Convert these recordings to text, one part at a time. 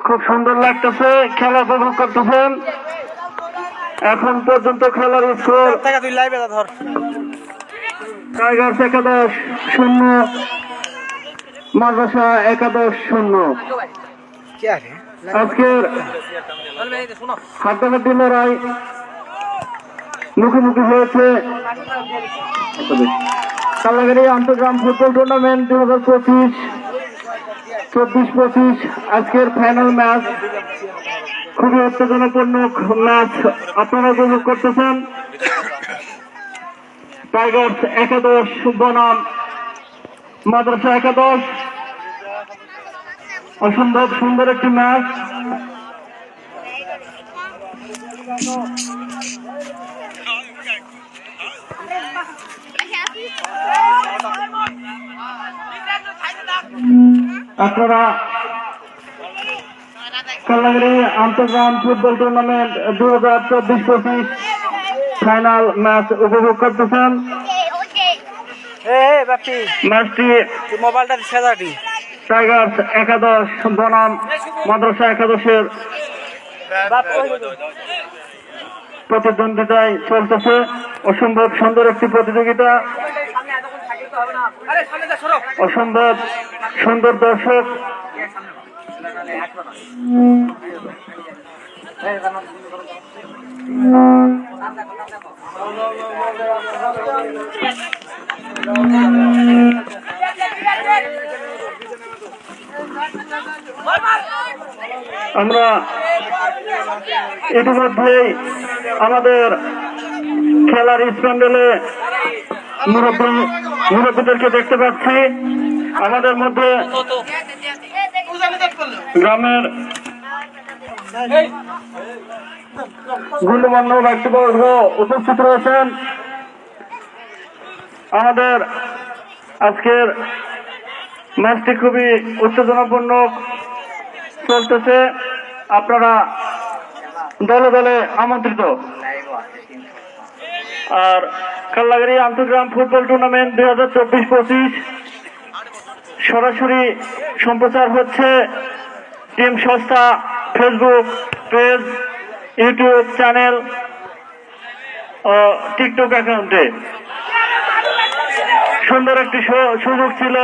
খুব সুন্দর লাগতেছে, খেলা উপভোগ করতেছেন। এখন পর্যন্ত খেলার স্কোর টাইগার্স 11-0, মাদ্রাসা 11-0। আজকের হাড্ডাহাড্ডি লড়াই মুখোমুখি হয়েছে কালাগাড়ি আন্তঃগ্রাম ফুটবল টুর্নামেন্ট 2025-24-25। আজকের ফাইনাল ম্যাচ, খুবই উত্তেজনাপূর্ণ ম্যাচ আপনারা উপভোগ করতেছেন। টাইগার্স 11 বনাম মাদ্রাসা 11। অসম্ভব সুন্দর একটি ম্যাচ। আপনারা কালাগাড়ি আন্তঃগ্রাম ফুটবল টুর্নামেন্ট 2024-25 ফাইনাল ম্যাচ উপভোগ করতেছেন। ম্যাচটি টাইগার্স 11 বনাম মাদ্রাসা 11-এর প্রতিদ্বন্দ্বিতায় চলতেছে। অসম্ভব সুন্দর একটি প্রতিযোগিতা, অসম্ভব সুন্দর দর্শক। আমরা ইতিমধ্যেই আমাদের খেলার স্প্যান্ডেলে মুরব্বীদেরকে দেখতে পাচ্ছি। আমাদের মধ্যে গ্রামের গণ্যমান্য ব্যক্তিবর্গ উপস্থিত রয়েছেন। আমাদের আজকের ম্যাচটি খুবই উত্তেজনাপূর্ণ চলতেছে। আপনারা দলে দলে আমন্ত্রিত। আর কালাগাড়ি আন্তঃগ্রাম ফুটবল টুর্নামেন্ট 2024-25 সরাসরি সম্প্রচার হচ্ছে টিম সংস্থা ফেসবুক পেজ, ইউটিউব চ্যানেল ও টিকটক অ্যাকাউন্টে। সুন্দর একটি সুযোগ ছিল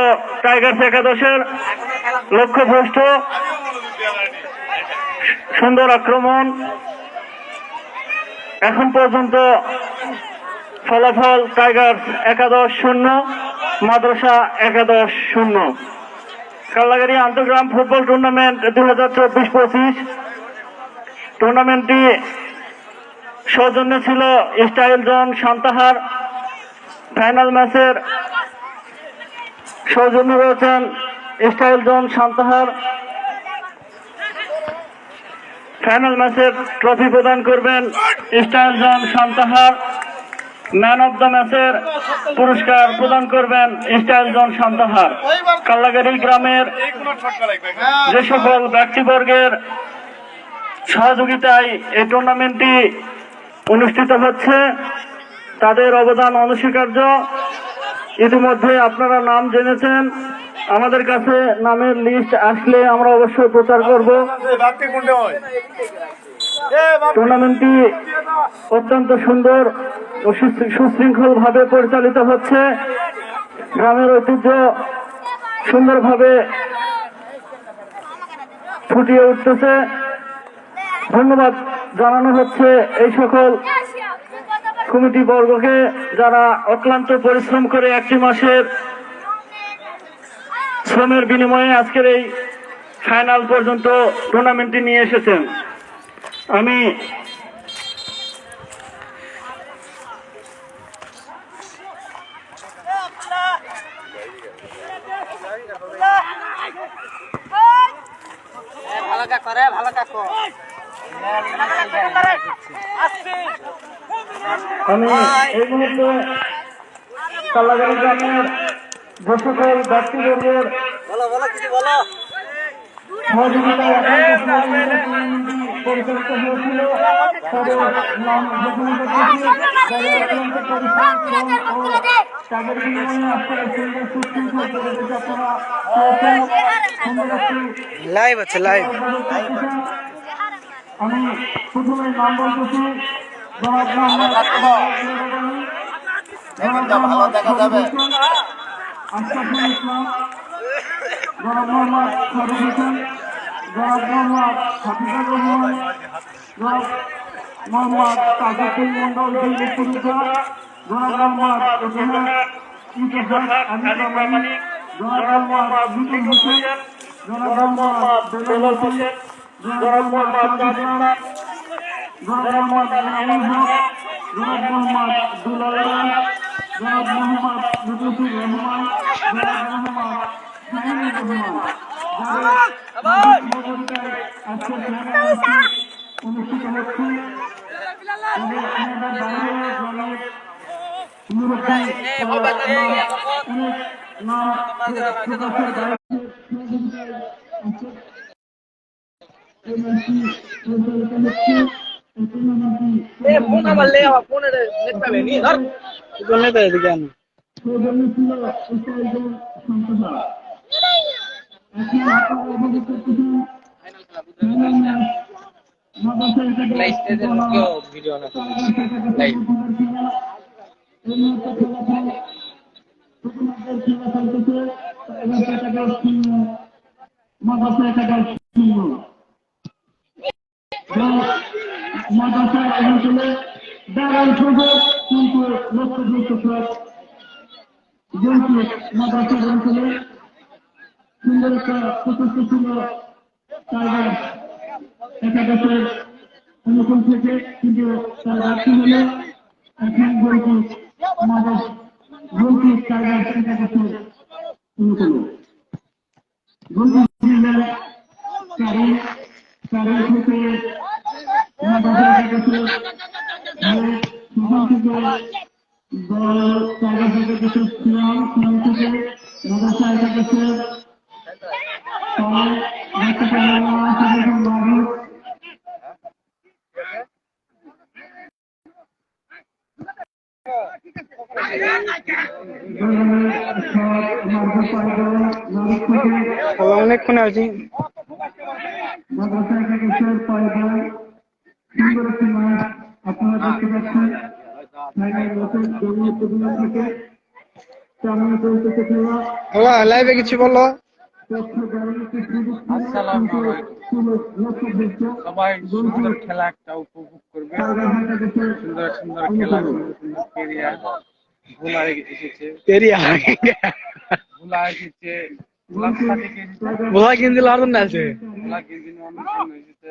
টাইগার্স 11-এর, লক্ষ্যভ্রষ্ট, সুন্দর আক্রমণ। এখন পর্যন্ত ফলাফল টাইগার্স 11-0, মাদ্রাসা 11-0। কালাগাড়ি আন্তঃগ্রাম ফুটবল টুর্নামেন্ট 2024-25 টুর্নামেন্টটি সৌজন্যে ছিল স্টাইল জোন সান্তাহার। ফাইনাল ম্যাচের সৌজন্য রয়েছেন স্টাইল জোন সান্তাহার। ফাইনাল ম্যাচের ট্রফি প্রদান করবেন style zone Santahar. Man of the ম্যাচের পুরস্কার প্রদান করবেন স্টাইল জোন সান্তাহার। কালাগাড়ি গ্রামের যে সকল ব্যক্তিবর্গের সহযোগিতায় এই টুর্নামেন্টটি অনুষ্ঠিত হচ্ছে, তাদের অবদান অনস্বীকার্য। ইতিমধ্যে আপনারা নাম জেনেছেন। আমাদের কাছে নামের লিস্ট আসলে আমরা অবশ্যই প্রচার করব। টুর্নামেন্টটি অত্যন্ত সুন্দর ও সুশৃঙ্খল ভাবে পরিচালিত হচ্ছে। গ্রামের ঐতিহ্য সুন্দরভাবে ফুটিয়ে উঠতেছে। ধন্যবাদ জানানো হচ্ছে এই সকল কমিটি বর্গকে, যারা অক্লান্ত পরিশ্রম করে একটি মাসের শ্রমের বিনিময়ে আজকের এই ফাইনাল পর্যন্ত টুর্নামেন্টটি নিয়ে এসেছেন। আমি এই মুহূর্তে কালাগাড়ি গ্রামের যে সকল ব্যক্তিবর্গের সহযোগিতায় পরিচালিত হয়েছিল। তবে নাম ঘোষণা করতেছি যারা অত্যন্ত পরিশ্রম ও তাদের বিনিময়ে আপনারা সুন্দর সুশৃঙ্খল পরিবেশ আপনারা সুন্দর একটি লাইভ আছে লাইভ। আমি প্রথমে নাম বলতেছি জনাব মোহাম্মদ আশরাফুল ইসলাম, জনাব মোহাম্মদ ফারুক হোসেন, জনাব মোহাম্মদ হাফিজুর রহমান, জনাব মোহাম্মদ তাজুদ্দিন মন্ডল পুরুষা, জনাব মোহাম্মদ ইতিহাস আমির রহমানি, জনাব মোহাম্মদ বিপুল হোসেন, জনাব মোহাম্মদ বেলাল হোসেন, জনাব মোহাম্মদ ইসলাম, জনাব মোহাম্মদ আমিন হক, জনাব মোহাম্মদ দুলাল রায়, জনাব মোহাম্মদ মুজিবুর রহমান, জনাব মোহাম্মদ শাহিনুর রহমান, অনুষ্ঠিত হচ্ছে। ফোন আমার লে ফোনে নেট পাবে নি ধর জন্য তো এদিকে আনো ভিডিও না লাইভ মাদ্রাসা অঞ্চলে দাঁড়ান সুযোগ কিন্তু লক্ষ্যযুক্ত যেহেতু মাদ্রাসার অঞ্চলে সুন্দর একটা প্রচেষ্টা ছিল তারা একাদশের অনুকূল থেকে কিন্তু তার রাখতে হলে এখন বলছি মাদ্রাস বলছি টাইগার একাদশের অনুকূলে বলছি জিল্লার কারণ থেকে মাদ্রাসা একাদশের অনেকক্ষণ আছি মাদ্রাসা একাদশের পয়দায় সুন্দর একটি মাঠ আপনারা দেখতে পাচ্ছেন। লাইভে কিছু বলো। সবাই সুন্দর খেলা একটা উপভোগ করবে, সুন্দর সুন্দর খেলা, সুন্দর কেরিয়ার ভোলা এসেছে, ভোলা এসেছে, ভোলা কিন্তু লড়ন না আছে ভোলা কিন্তু এসেছে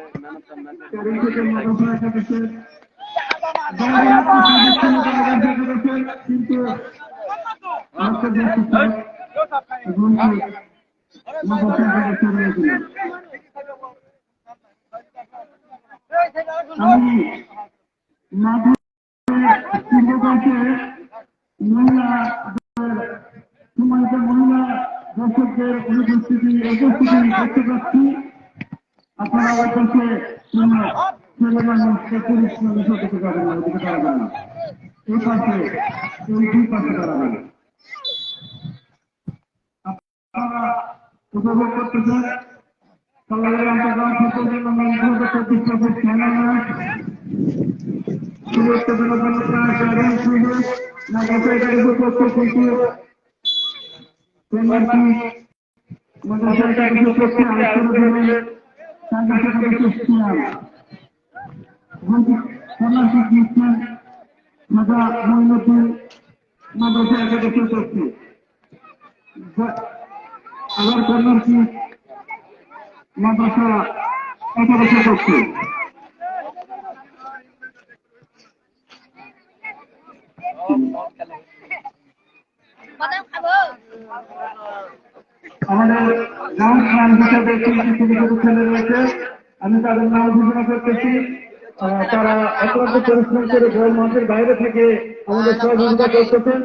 মহিলা দর্শকদের উপস্থিতি দেখতে পাচ্ছি। আপনারা ওই পাশে ছেলে মানুষ পুলিশ মানুষ হতে পারবেন না, ওদিকে দাঁড়াবেন না, এই পাশে ওই দুই পাশে দাঁড়াবেন। আপনারা উপভোগ করতেছেন আবার কন্যাশ্রী মাদ্রাসা একাদশে করছে। আমাদের গ্রাউন্ড ম্যান হিসেবে কিছু ছেলে রয়েছে, আমি তাদের নাম ঘোষণা করতেছি। তারা অত্যন্ত পরিশ্রম করে বল মাঠের বাইরে থেকে আমাদের সহযোগিতা করতেছেন।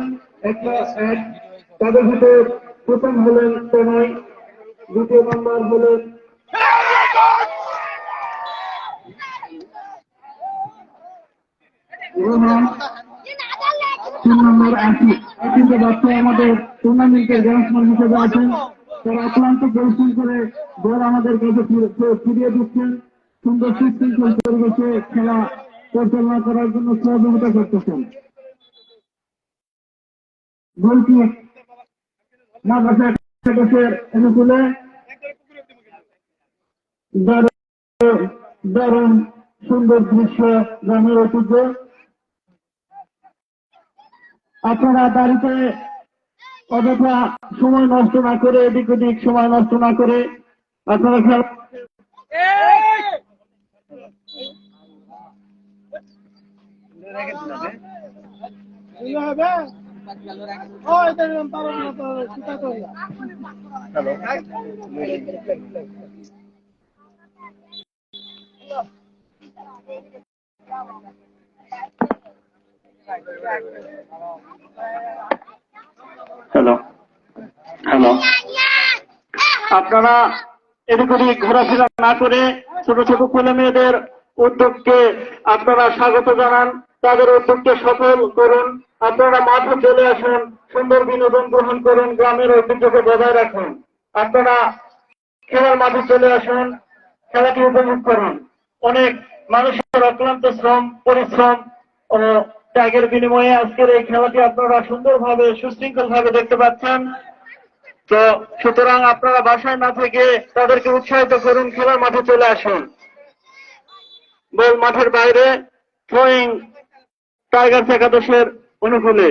তাদের ভিতরে প্রথম হলেন তনয়, দ্বিতীয় নম্বর হলেন নম্বর 80 বাচ্চা আমাদের টুর্নামেন্টের ব্যাটসম্যান হিসেবে আছেন। তারা অক্লান্ত পরিশ্রম করে দল আমাদের কাছে ফিরিয়ে দিচ্ছেন। সুন্দর সুশৃঙ্খল পরিবেশে খেলা পরিচালনা করার জন্য সহযোগিতা করতেছেন। বলছি মাদ্রাসা সদস্যের অনুকূলে দারুণ সুন্দর দৃশ্য, গ্রামের ঐতিহ্য। আপনারা বাড়িতে অযথা সময় নষ্ট না করে, এদিক ওদিক সময় নষ্ট না করে আপনারা খেলা হ্যালো হ্যালো আপনারা এদিক ওদিক ঘোরাফেরা না করে ছোট ছোট ছেলে মেয়েদের উদ্যোগকে আপনারা স্বাগত জানান, তাদের উদ্যোগকে সফল করুন। আপনারা মাঠে চলে আসুন, সুন্দর বিনোদন গ্রহণ করুন, গ্রামের ঐতিহ্যকে বজায় রাখুন। আপনারা খেলার মাঠে চলে আসুন, খেলাটি উপভোগ করুন। অনেক মানুষের অক্লান্ত শ্রম পরিশ্রম ও ত্যাগের বিনিময়ে আজকের এই খেলাটি আপনারা সুন্দরভাবে সুশৃঙ্খল ভাবে দেখতে পাচ্ছেন। তো সুতরাং আপনারা বাসায় না থেকে তাদেরকে উৎসাহিত করুন, খেলার মাঠে চলে আসুন। বল মাঠের বাইরে থ্রোয়িং টাইগার্স একাদশের অনুকূলে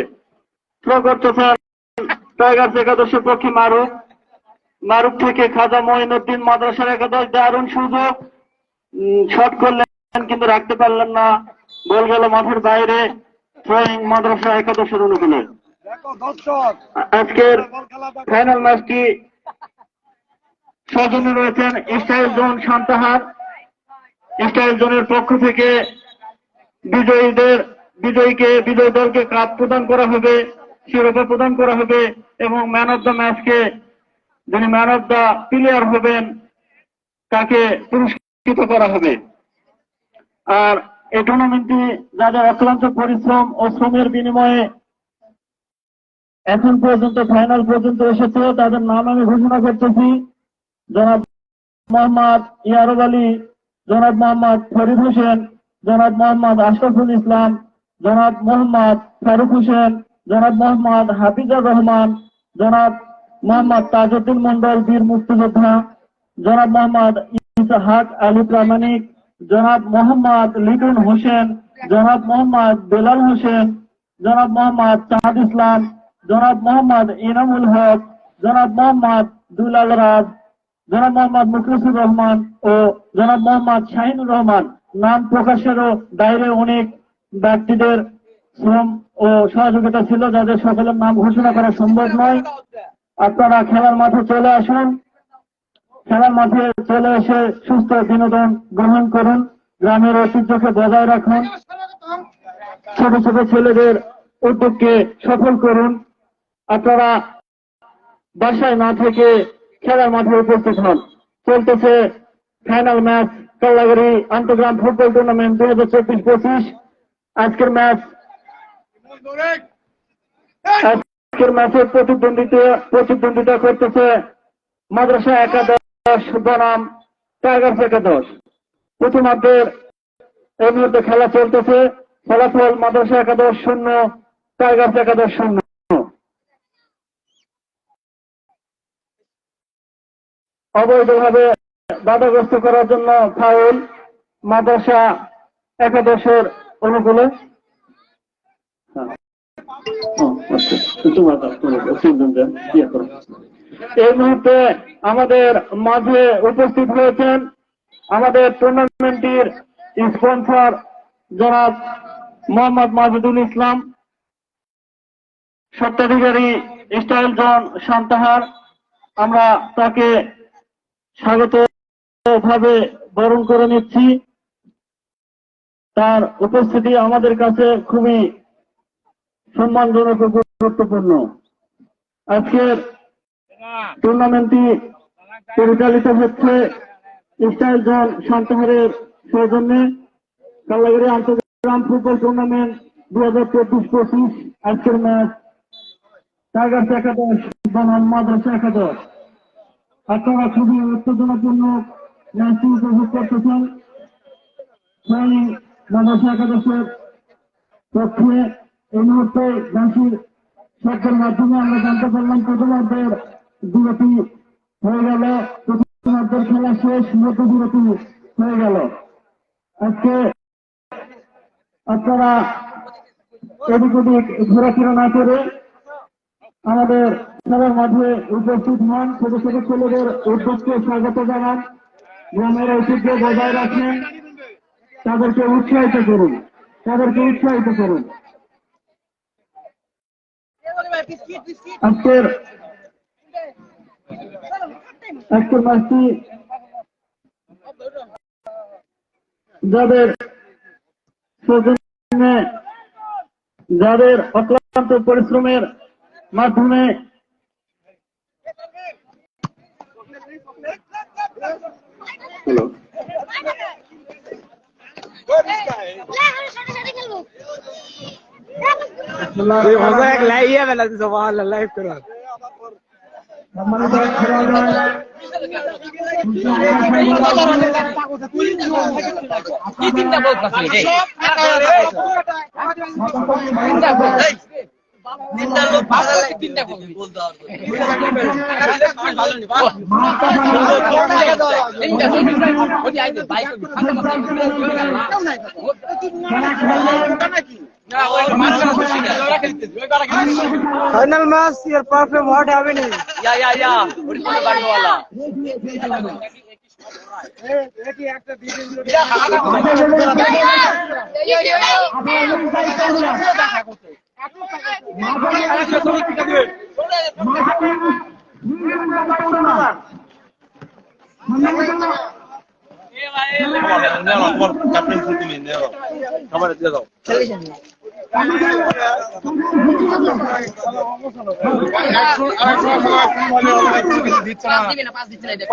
থ্রো করতেছেন টাইগার্স একাদশের পক্ষে মারুফ থেকে খাজা মঈনুদ্দিন মাদ্রাসার একাদশ। দারুণ সুযোগ, শট করলেন কিন্তু রাখতে পারলেন না, বল গেল মাঠের বাইরে। থ্রোয়িং মাদ্রাসা একাদশের অনুকূলে। আজকের ফাইনাল ম্যাচটি সৌজন্যে রয়েছেন স্টাইল জোন সান্তাহার। স্টাইল জোনের পক্ষ থেকে বিজয়ী দলকে কাপ প্রদান করা হবে, শিরোপা প্রদান করা হবে এবং ম্যান অব দ্য ম্যাচকে, যিনি ম্যান অব দ্য প্লেয়ার হবেন, তাকে পুরস্কৃত করা হবে। আর এই টুর্নামেন্টটি যাদের অক্লান্ত পরিশ্রম ও শ্রমের বিনিময়ে এখন পর্যন্ত ফাইনাল পর্যন্ত এসেছে, তাদের নাম আমি ঘোষণা করতেছি। জনাব মোহাম্মদ ইয়ারব আলী, জনাব মোহাম্মদ ফরিদ হোসেন, জনাব মোহাম্মদ আশরাফুল ইসলাম, জনাব মোহাম্মদ ফারুক হোসেন, জনাব মোহাম্মদ হাফিজুর রহমান, জনাব মোহাম্মদ তাজউদ্দিন মন্ডল বীর মুক্তিযোদ্ধা, জনাব মোহাম্মদ ইসহাক আলী প্রামাণিক, জনাব মোহাম্মদ লিটন হোসেন, জনাব মোহাম্মদ বেলাল হোসেন, জনাব মোহাম্মদ চাঁদ ইসলাম, জনাব মোহাম্মদ ইনামুল হক, জনাব মোহাম্মদ দুলাল রাজ, জনাব মোহাম্মদ মুখলিসুর রহমান ও জনাব মোহাম্মদ শাহিনুর রহমান। নাম প্রকাশেরও বাইরে অনেক ব্যক্তিদের শ্রম ও সহযোগিতা ছিল, যাদের সকলের নাম ঘোষণা করা সম্ভব নয়। আপনারা খেলার মাঠে চলে আসুন, খেলার মাঠে চলে এসে সুস্থ বিনোদন গ্রহণ করুন, গ্রামের ঐতিহ্যকে বজায় রাখুন, ছোট ছোট ছেলেদের উদ্যোগকে সফল করুন। আপনারা বাসায় না থেকে খেলার মাঠে উপস্থিত হন। চলতেছে ফাইনাল ম্যাচ কাল্লাগাড়ি আন্তঃগ্রাম ফুটবল টুর্নামেন্ট 2024-25। আজকের ম্যাচের প্রতিদ্বন্দ্বিতা করতেছে মাদ্রাসা একাদশ বনাম টাইগার্স একাদশ। প্রথমার্ধের এই মুহূর্তে খেলা চলতেছে, ফলাফল মাদ্রাসা একাদশ 0, টাইগার্স একাদশ 0। অবৈধভাবে বাধাগ্রস্ত করার জন্য ফাউল মাদ্রাসা একাদশের অনুকূলে। এই মুহূর্তে আমাদের মাঝে উপস্থিত হয়েছেন আমাদের টুর্নামেন্টটির স্পন্সর জনাব মোহাম্মদ মাজিদুল ইসলাম, স্বত্বাধিকারী স্টাইল জোন সান্তাহার। আমরা তাকে স্বাগত ভাবে বরণ করে নিচ্ছি। তার উপস্থিতি আমাদের কাছে খুবই সম্মানজনক ও গুরুত্বপূর্ণ। আজকের টুর্নামেন্টটি পরিচালিত হচ্ছে স্টাইল জল সান্তাহারের সৌজন্যে কাল্লাগিরি আন্তর্জাতিক ফুটবল টুর্নামেন্ট 2024-25 আজকের ম্যাচ টাইগার্স একাদশ বনাম মাদ্রাসা একাদশ। আপনারা খুবই উত্তেজনাপূর্ণ ম্যাচটি উপভোগ করতেছেন। সেই মাদ্রাসা একাদশের পক্ষে এই মুহূর্তে ঝাঁসির শব্দের মাধ্যমে আমরা জানতে পারলাম প্রথমার্ধের বিরতি হয়ে গেল, প্রথমার্ধের খেলা শেষ, মধ্য বিরতি হয়ে গেল। আজকে আপনারা এদিক ওদিক ঘোরাফেরা না করে আমাদের খেলার মাঠে উপস্থিত হন। ছোট ছোট ছেলেদের উদ্যোগকে স্বাগত জানান, গ্রামের ঐতিহ্য বজায় রাখেন, তাদেরকে উৎসাহিত করুন, তাদেরকে উৎসাহিত করুন। আজকের ম্যাচটি যাদের অক্লান্ত পরিশ্রমের মাধ্যমে লাইভ করা Final match, your problem, what happening? Yeah. What is the bad wala?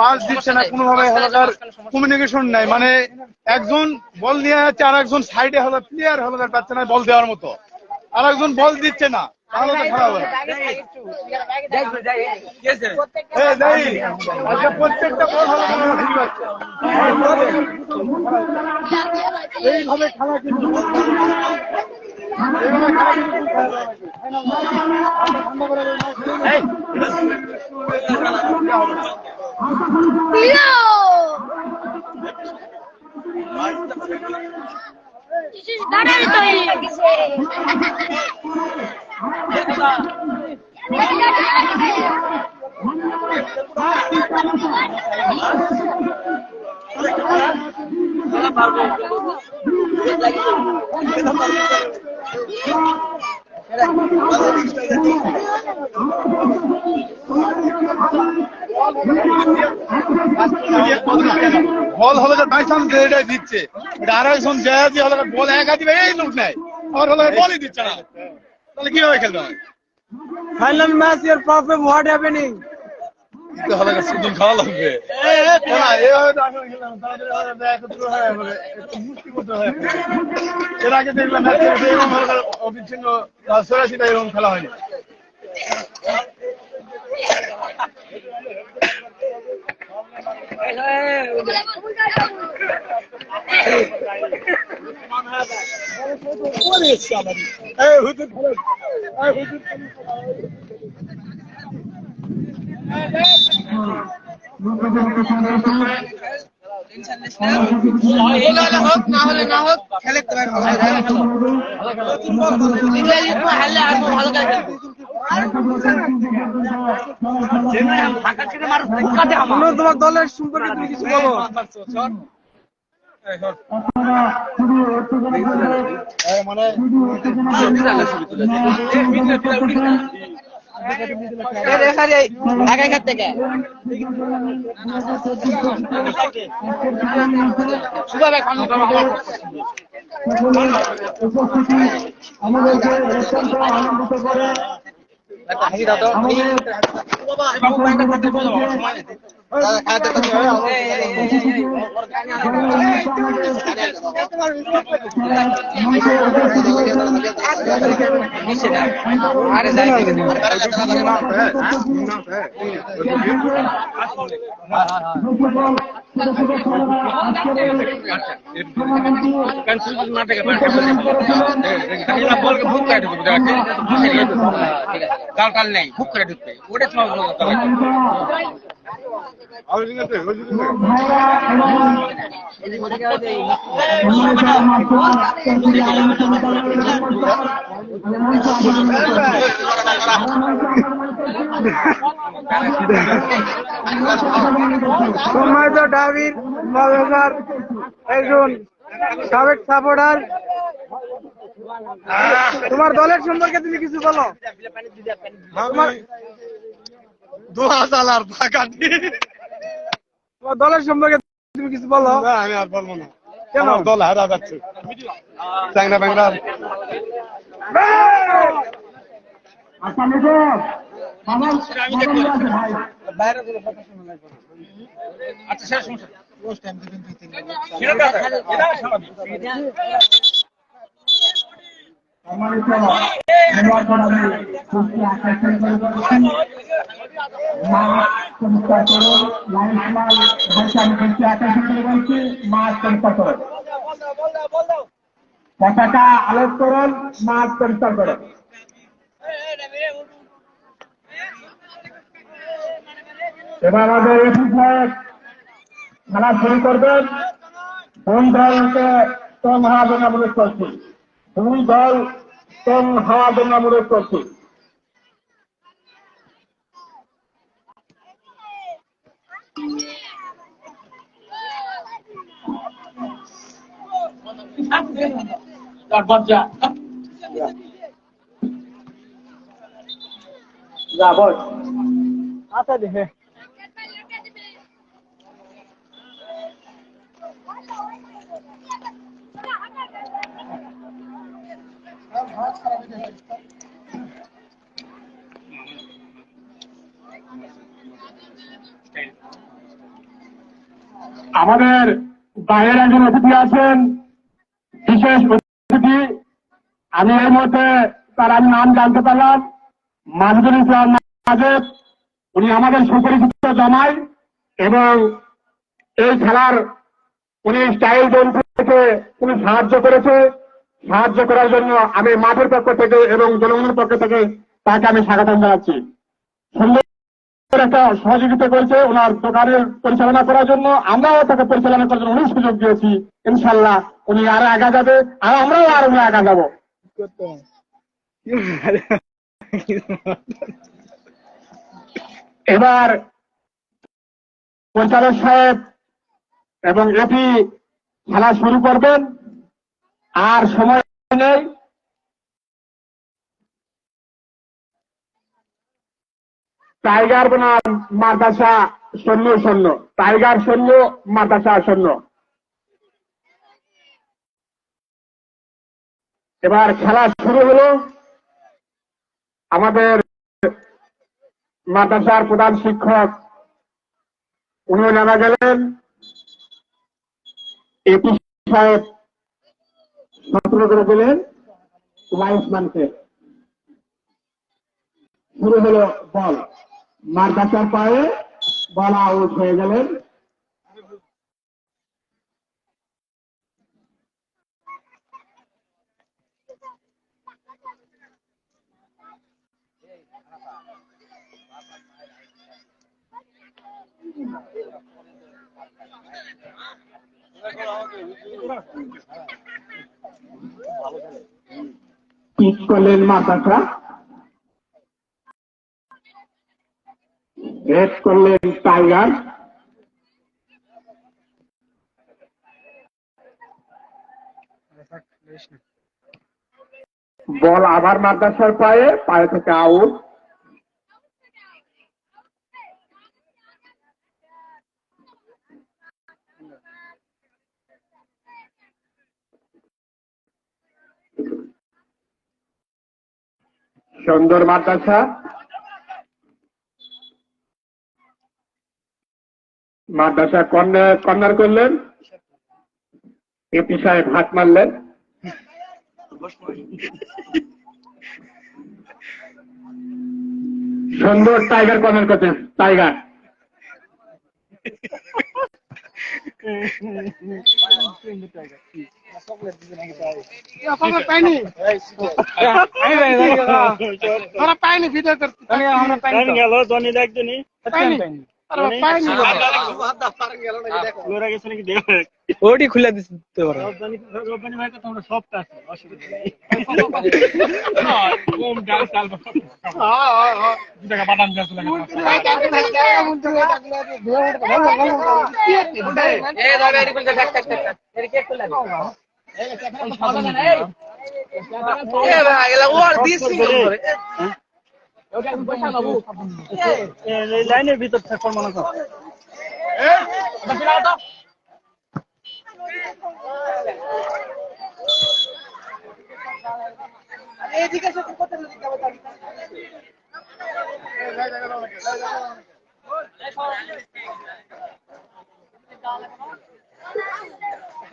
Pass দিচ্ছে না কোনোভাবে, কমিউনিকেশন নাই, মানে একজন বল নিয়ে যাচ্ছে আর একজন সাইডে হলো প্লেয়ার হলো পাচ্ছে না বল দেওয়ার মতো, আর একজন বল দিচ্ছে না, তাহলে তো খারাপ হবে। প্রত্যেকটা বল হলো এইভাবে খেলা কিন্তু বল হলো বাই চান্স এটাই দিচ্ছে, আর একজন জয়াজি হলো বল একা দিবে, এই লোক নাই, আর হলো বলই দিচ্ছে না, তাহলে কিভাবে খেলতে হয়? Final match, your problem, what happening? হলো সুদিন খাওয়া লাগবে, এর আগে দেখলাম অবিচ্ছিন্ন সরাসরি এরকম খেলা হয়নি। তোমার দলের সম্পর্কে তুমি কিছু বলো। আমাদেরকে অত্যন্ত আনন্দিত করে আরে যাই থেকে দিন কাল কাল নেই বুক করে ঢুকবে ওটা সম্মানিত ডাবির মাদ্রাসার একজন সাবেক সাপোর্টার, তোমার দলের সম্পর্কে তুমি কিছু বলো। তোমার দলের সম্পর্কে তুমি কিছু বলো। আমি আর বলবো না, কেন দল হারা যাচ্ছে চ্যাংরা ব্যাংরা। আচ্ছা শেষ সমস্যা পতাকা আলোক করুন, মাঠ পরিষ্কার করুন। এবার আমাদের এপি সাহেব খেলা শুরু করবেন। দুই দলকে টং হওয়ার জন্য অনুরোধ করছি, দুই দল টং হওয়ার জন্য অনুরোধ করছি। আচ্ছা দেখে আমাদের বাইরের একজন অতিথি আছেন, বিশেষ অতিথি। আমি এর মধ্যে তার আমি নাম জানতে পারলাম, মাজেদুল ইসলাম মাজেদ। উনি আমাদের সুপরিচিত জামাই এবং এই খেলার উনি স্টাইল জোন থেকে উনি সাহায্য করেছে। সাহায্য করার জন্য আমি মাঠের পক্ষ থেকে এবং জনগণের পক্ষ থেকে তাকে আমি স্বাগত জানাচ্ছি। সুন্দর একটা সহযোগিতা করেছে ওনার দোকানের পরিচালনা করার জন্য, আমরাও তাকে পরিচালনা করার জন্য অনেক সুযোগ দিয়েছি। ইনশাল্লাহ উনি আরো আগা যাবে আর আমরাও আরো আগা যাবো। এবার পরিচালক সাহেব এবং এপি খেলা শুরু করবেন, আর সময় নেই। টাইগার বনাম মাদ্রাসা সৈন্য সৈন্য, টাইগার সৈন্য মাদ্রাসা সৈন্য। এবার খেলা শুরু হলো। আমাদের মাদ্রাসার প্রধান শিক্ষক উনিও নামা গেলেন। এপি সাহেব সতর্ক করে দিলেন লাইসম্যানকে। শুরু হলো বল, মাদ্রাসার পায়ে বল আউট হয়ে গেলেন। পিচ করলেন মাদ্রাসা, রেড করলেন টাইগার। বল আবার মাদ্রাসার পায়ে, পায়ে থেকে আউট। সুন্দর মাদ্রাসা। মাদ্রাসা কর্নার করলেন, এপি সাহেব হাত মারলেন। সুন্দর টাইগার কর্নার করছেন, টাইগার। পাইনি ভিডিও করতে আমরা পাইনি গেল জনি দেখজনি পাইনি লোরা গেছে নাকি দেখ ওটি খুলে দিতে পারো। রব্বানি ভাই কথা আমরা সব আছে অসুবিধা নেই কম ডাল চাল দু টাকা বাদাম গাছ লাগা এই ধরে এডি বলতে ঢাক ঢাক ঢাক এর কে খুলে এ ভাই এলা ওর দিস করে ওটা আমি পয়সা বাবু এই লাইনের ভিতর থাক মনে কর এইদিকে সব করতে দিতে হবে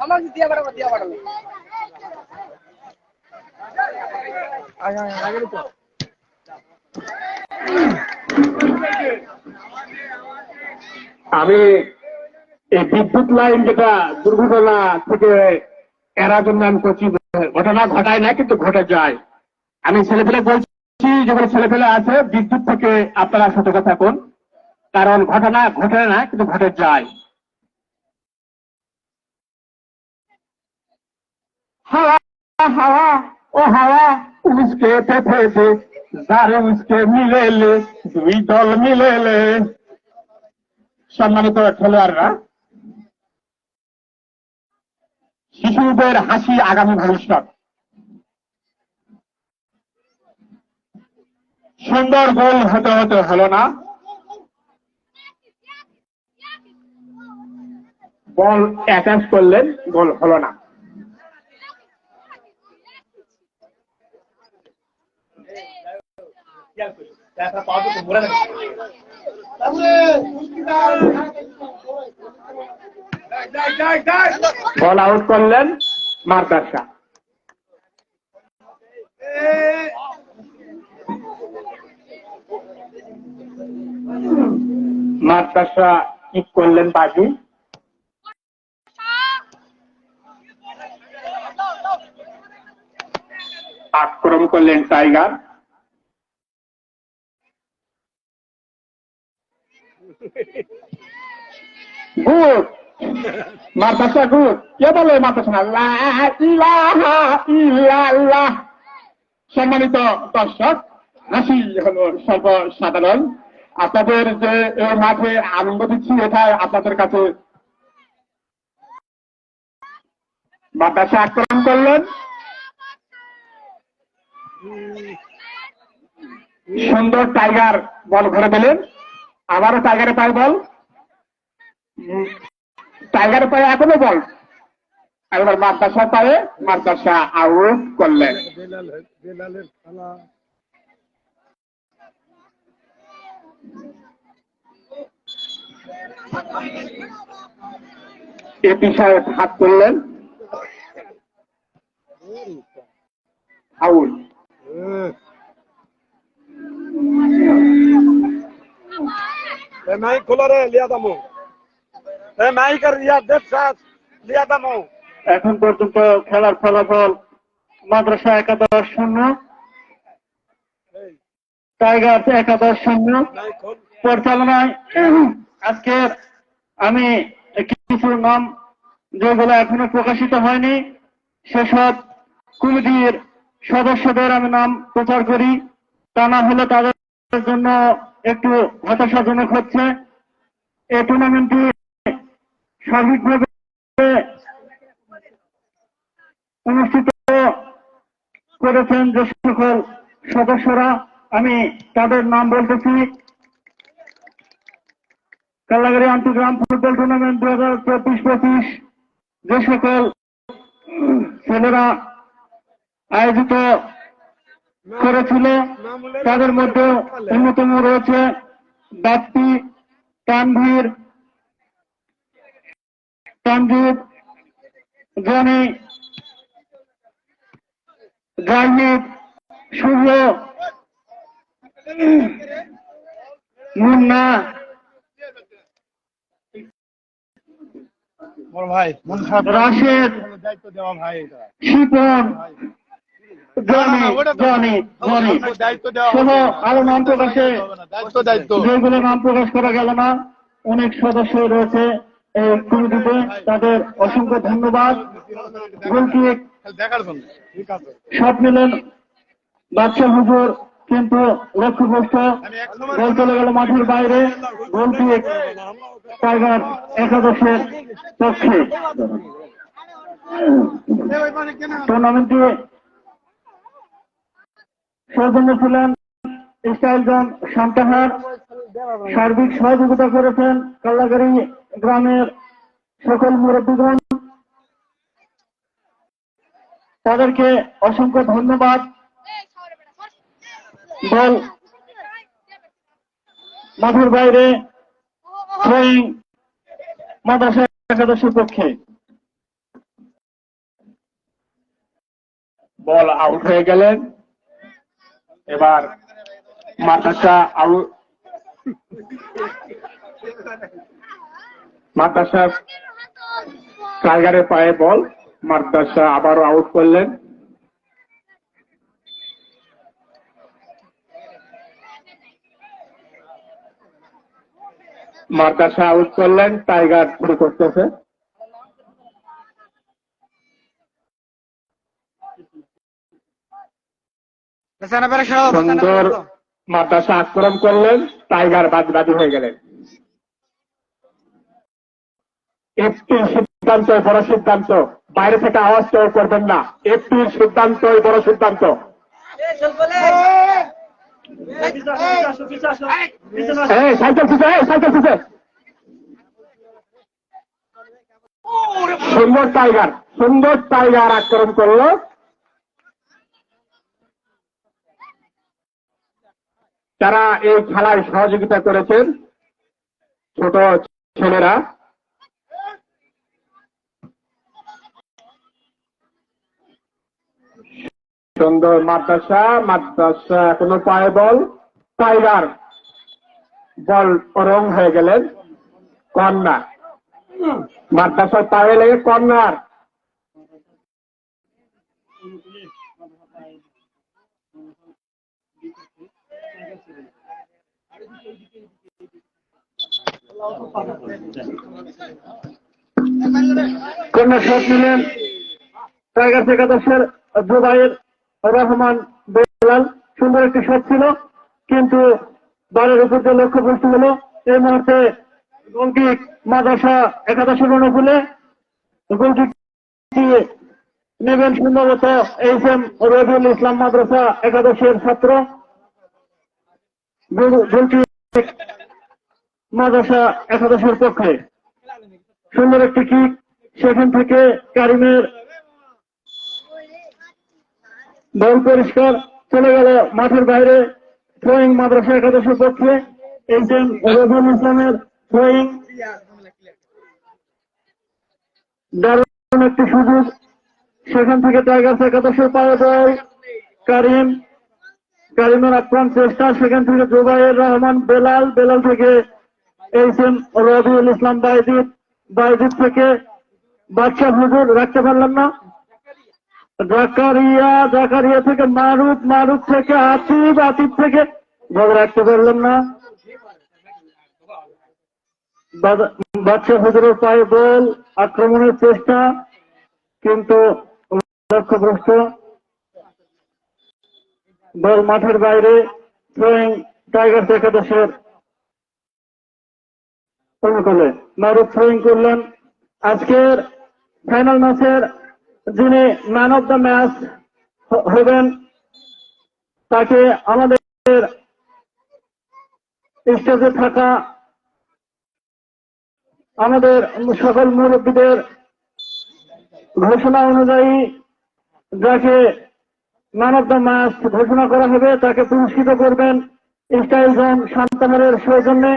আমার দিয়া বাড়াবো আগে তো আমি এই বিদ্যুৎ লাইন যেটা দুর্ঘটনা থেকে এড়ার জন্য আমি করছি, ঘটনা ঘটায় না কিন্তু ঘটে যায়। আমি ছেলেপেলে বলছি, যেগুলো ছেলেপেলে আছে বিদ্যুৎ থেকে আপনারা সতর্ক থাকুন, কারণ ঘটনা ঘটে না কিন্তু ঘটে যায়। হাওয়া হাওয়া ও হাওয়া উসকে পেতে যারে উসকে মিলেলে দুই দল মিলেলে। সম্মানিত খেলোয়াড়রা, শিশুদের হাসি আগামী ভবিষ্যৎ। সুন্দর গোল হতে হতে হলো না, বল অ্যাটাচ করলেন, গোল হলো না। বল আউট করলেন মাদ্রাসা। মাদ্রাসা কি করলেন বাজি, আক্রমণ করলেন টাইগার। গুড মাদ্রাসা, গুড। কে বলে মাদ্রাসা না? লা ইলাহা ইল্লাল্লাহ। সম্মানিত দর্শক, হাসি হলো সর্বসাধারণ। আপনাদের যে এই মাঠে আনন্দ দিচ্ছি, এটা আপনাদের কাছে। মাদ্রাসা আক্রমণ করলেন, সুন্দর টাইগার বল ঘুরে দিলেন। আবারও টাইগারে পায় বল, টাইগারে পায়ে এখনো বল, এবার মাদ্রাসা পায়ে, মাদ্রাসা আউট করলেন। এপি সাহেব হাত করলেন, আউট। নাই খোলা রে লিয়া দামো নাই কর রিয়া দেব সাথ লিয়া দামো। এখন পর্যন্ত খেলার ফলাফল মাদ্রাসা 11-0, টাইগার 11-0 পরিচালনায়। আজকে আমি কিছু নাম যেগুলো এখনো প্রকাশিত হয়নি সেসব কমিটির সদস্যদের আমি নাম প্রচার করি, তা না হলে তাদের জন্য একটু হতাশাজনক হচ্ছে। এই টুর্নামেন্টটি সার্বিকভাবে অনুষ্ঠিত করেছেন যে সকল সদস্যরা, আমি তাদের নাম বলতেছি। কালাগাড়ি আন্তগ্রাম ফুটবল টুর্নামেন্ট 2024-25 যে সকল ছেলেরা আয়োজিত করেছিল তাদের মধ্যে অন্যতম রয়েছে বাপ্পি, তানভীর, সঞ্জীব, জনি, গার্মিক, সূর্য, মুন্না, বড় ভাই মন খারাপ রাশেদ, দায়িত্ব দেওয়া ভাই এটা শিপন, জনি দায়িত্ব দেওয়া সহ আরো নাম প্রকাশে দায়িত্ব যেগুলো নাম প্রকাশ করা গেল না, অনেক সদস্য রয়েছে এই কমিটিতে, তাদের অসংখ্য ধন্যবাদ। গোলকিক দেখার জন্য ঠিক আছে। সব মিলেন বাদশাহ হুজুর, কিন্তু লক্ষ্যভ্রষ্ট, গোল চলে গেল মাঠের বাইরে। গোলকিক টাইগার একাদশের পক্ষে। টুর্নামেন্টে সৌজন্য ছিলেন স্টাইলজন সান্তাহার, সার্বিক সহযোগিতা করেছেন কাল্লাগাড়ি গ্রামের সকল মুরব্বীগণ, তাদেরকে অসংখ্য ধন্যবাদ। বল মাঠের বাইরে থ্রোয়িং মাদ্রাসা একাদশের পক্ষে। বল আউট হয়ে গেলেন। এবার মাদ্রাসা আউট, মাদ্রাসা টাইগারের পায়ে বল, মাদ্রাসা আবারও আউট করলেন। মাদ্রাসা আউট করলেন, টাইগার শুরু করতেছে। সুন্দর মাদ্রাসা আক্রমণ করলেন, টাইগার বাজি হয়ে গেলেন। একটির সিদ্ধান্ত বড় সিদ্ধান্ত, বাইরে থেকে আওয়াজ কেউ করবেন না। একটির সিদ্ধান্ত বড় সিদ্ধান্ত। সাইকেল খুঁজে, সাইকেল খুঁজে। সুন্দর টাইগার আক্রমণ করলো। যারা এই খেলায় সহযোগিতা করেছেন, ছোট ছেলেরা, সুন্দর মাদ্রাসা, মাদ্রাসা এখনো পায়ে বল, টাইগার বল রং হয়ে গেলেন। কর্নার, মাদ্রাসার পায়ে লেগে কর্নার। কন্যা শট নিলেন টাইগার একাদশের জুবাইর রহমান বেলাল। সুন্দর একটি শট ছিল, কিন্তু বলের উপর দিয়ে লক্ষ্যভ্রষ্ট হলো। এই মুহূর্তে গোলকিক মাদ্রাসা একাদশের অনুকূলে। গোলকিক নেবেন সম্ভবত এইচএম রবিউল ইসলাম মাদ্রাসা একাদশের ছাত্র। গোলকিক মাদ্রাসা একাদশের পক্ষে। সুন্দর একটি কিক, সেখান থেকে কারিমের বল পরিষ্কার চলে গেল মাঠের বাইরে। থ্রোয়িং মাদ্রাসা একাদশের পক্ষে, এইচএম রবিউল ইসলামের থ্রোয়িং। দারুণ একটি সুযোগ, সেখান থেকে টাইগার্স একাদশের পায়ে বল। কারিমের আক্রমণ চেষ্টা, সেখান থেকে জুবাইর রহমান বেলাল, বেলাল থেকে এইচএম রবিউল ইসলাম বাইজিদ থেকে বাদশাহ হুজুর, রাখতে পারলেন না। জাকারিয়া থেকে মারুফ থেকে আতিফ থেকে বল রাখতে পারলেন না। বাদশাহ হুজুরের পায়ে বল, আক্রমণের চেষ্টা, কিন্তু লক্ষ্যভ্রষ্ট। বল মাঠের বাইরে। থ্রোয়িং টাইগার্স একাদশের অনুকূলে। মারুফ থ্রোয়িং করলেন। আজকের ফাইনাল ম্যাচের যিনি ম্যান অব দ্য ম্যাচ হবেন, তাকে আমাদের স্টেজে থাকা আমাদের সকল মুরব্বীদের ঘোষণা অনুযায়ী যাকে ম্যান অব দ্য ম্যাচ ঘোষণা করা হবে, তাকে পুরস্কৃত করবেন স্টাইলজন সান্তাহারের সৌজন্যে।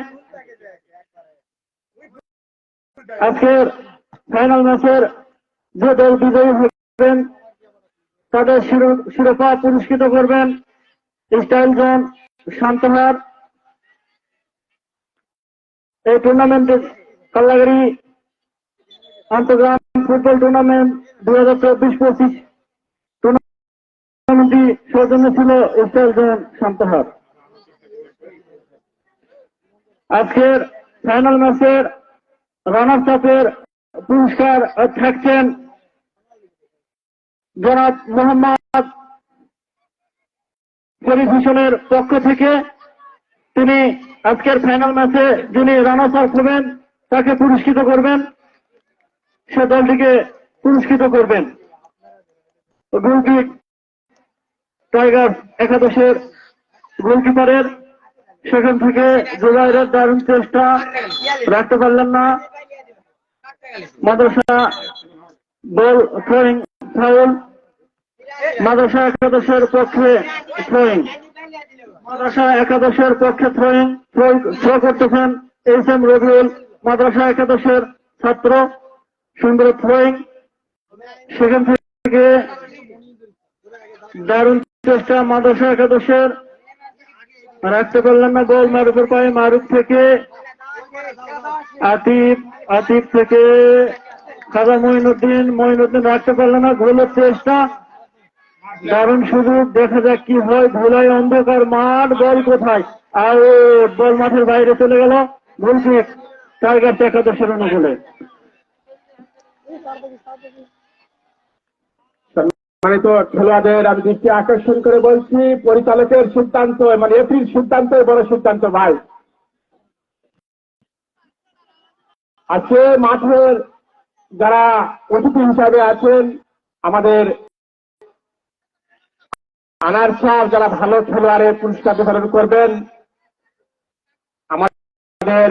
আজকের ফাইনাল ম্যাচের যে দল বিজয়ী হবেন তাদের শিরোপা পুরস্কৃত করবেন স্টাইল জোন সান্তহার। এই টুর্নামেন্টে কাল্লাগাড়ি আন্তঃগ্রাম ফুটবল টুর্নামেন্ট 2024-25 টুর্নামেন্টটি সৌজন্য ছিল স্টাইল জোন সান্তহার। আজকের ফাইনাল ম্যাচের রানার্স আপের পুরস্কার থাকছেন জনাব মোহাম্মদ শরীফ হোসেনের পক্ষ থেকে। তিনি আজকের ফাইনাল ম্যাচে যিনি রানার্স আপ হবেন তাকে পুরস্কৃত করবেন, সে দলটিকে পুরস্কৃত করবেন। গোলকিক টাইগার একাদশের গোলকিপারের সেখান থেকে জুবাইরের দারুণ চেষ্টা রাখতে পারলেন না। মাদ্রাসা বল থ্রোয়িং ফাউল, মাদ্রাসা একাদশের পক্ষে থ্রোয়িং, মাদ্রাসা একাদশের পক্ষে থ্রো করতেছেন SM রবিউল, মাদ্রাসা একাদশের ছাত্র। সুন্দর থ্রোয়িং, সেখান থেকে দারুণ চেষ্টা মাদ্রাসা একাদশের, রাখতে পারলেন না। গোল মারুফের পায়ে মারুফ থেকে আতিফ থেকে খাজা মঈনুদ্দিন রাখতে পারলেন না। গোলের চেষ্টা, দারুণ সুযোগ, দেখা যাক কি হয়। ধুলাই অন্ধকার মাঠ, বল কোথায়? আউট, বল মাঠের বাইরে চলে গেল। গোলকিক টাইগার একাদশের অনুকূলে। সম্মানিত খেলোয়াড়দের আমি দৃষ্টি আকর্ষণ করে বলছি, পরিচালকের সিদ্ধান্ত মানে এপ্রিল সিদ্ধান্ত বড় সিদ্ধান্ত ভাই। আজকে মাঠের যারা অতিথি হিসাবে আছেন, আমাদের আনার সাহেব যারা ভালো খেলোয়াড়ের পুরস্কার বিতরণ করবেন, আমাদের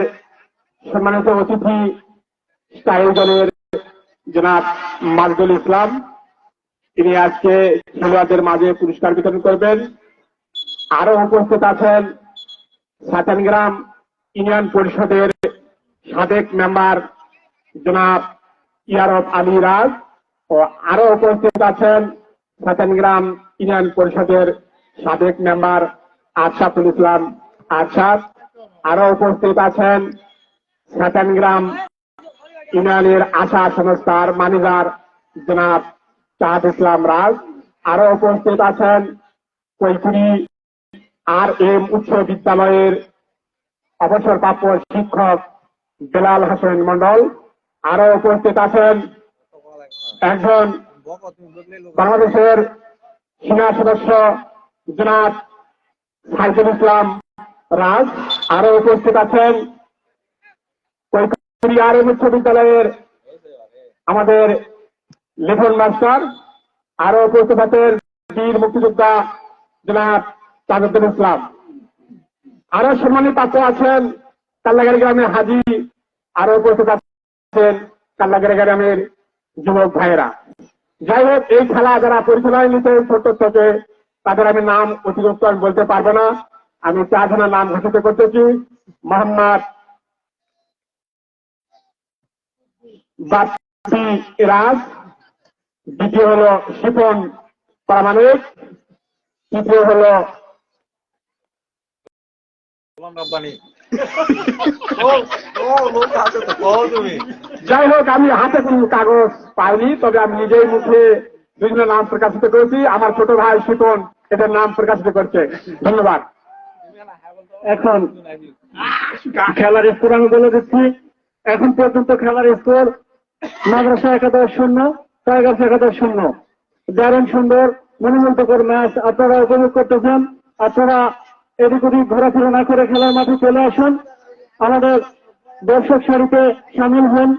সম্মানিত অতিথি স্টাইল দলের জনাব মাজদুল ইসলাম, তিনি আজকে খেলোয়াড়দের মাঝে পুরস্কার বিতরণ করবেন। আরো উপস্থিত আছেন সাতানগ্রাম ইউনিয়ন পরিষদের সাবেক মেম্বার জনাব ইয়ারব আলী রাজ, ও আরো উপস্থিত আছেন সাতানগ্রাম ইউনিয়ন পরিষদের সাবেক মেম্বার আরশাদুল ইসলাম আরশাদ, আরো উপস্থিত আছেন সাতানগ্রাম ইউনিয়নের আশা সংস্থার ম্যানেজার জনাব চাঁদ ইসলাম রাজ, আরো উপস্থিত আছেন কৈকুড়ি RM উচ্চ বিদ্যালয়ের অবসরপ্রাপ্ত শিক্ষক বেলাল হোসেন মন্ডল, আরো উপস্থিত আছেন একজন বাংলাদেশের সেনা সদস্য জনাব সাইদুল ইসলাম রাজ, আরো উপস্থিত আছেন কৈকুড়ি RM উচ্চ বিদ্যালয়ের আমাদের লিটন মাস্টার, আরো উপস্থিত আছেন বীর মুক্তিযোদ্ধা জনাব তাজুদ্দিন ইসলাম, আরো সম্মানিত পাত্র আছেন কাল্লাগাড়ি গ্রামের হাজি, আরো উপস্থিত আছেন কাল্লাগাড়ি গ্রামের যুবক ভাইয়েরা। যাই হোক, এই খেলা যারা পরিচালনা নিতে ছোট থেকে তাদের আমি নাম অতিরিক্ত আমি বলতে পারবো না। আমি 4 জনের নাম ঘোষিত করতেছি। মোহাম্মদ বাপ্পি রাজ, দ্বিতীয় হলো শিপন প্রামাণিক, তৃতীয় হলো যাই হোক, আমি হাতে কোনো কাগজ পাইনি, তবে আমি নিজেই মুখে বিভিন্ন নাম প্রকাশিত করেছি। আমার ছোট ভাই শিপন এটার নাম প্রকাশিত করছে। ধন্যবাদ। এখন খেলার স্কোর আমি বলে দিচ্ছি। এখন পর্যন্ত খেলার স্কোর মাদ্রাসা একাদশ 0, টাইগার্স একাদশ 0। দারুণ সুন্দর মনোমুগ্ধকর ম্যাচ আপনারা উপভোগ করতেছেন। আপনারা এদিক ওদিক ঘোরাফেরা না করে খেলার মাঠে চলে আসুন, আমাদের দর্শক সারিতে সামিল হন,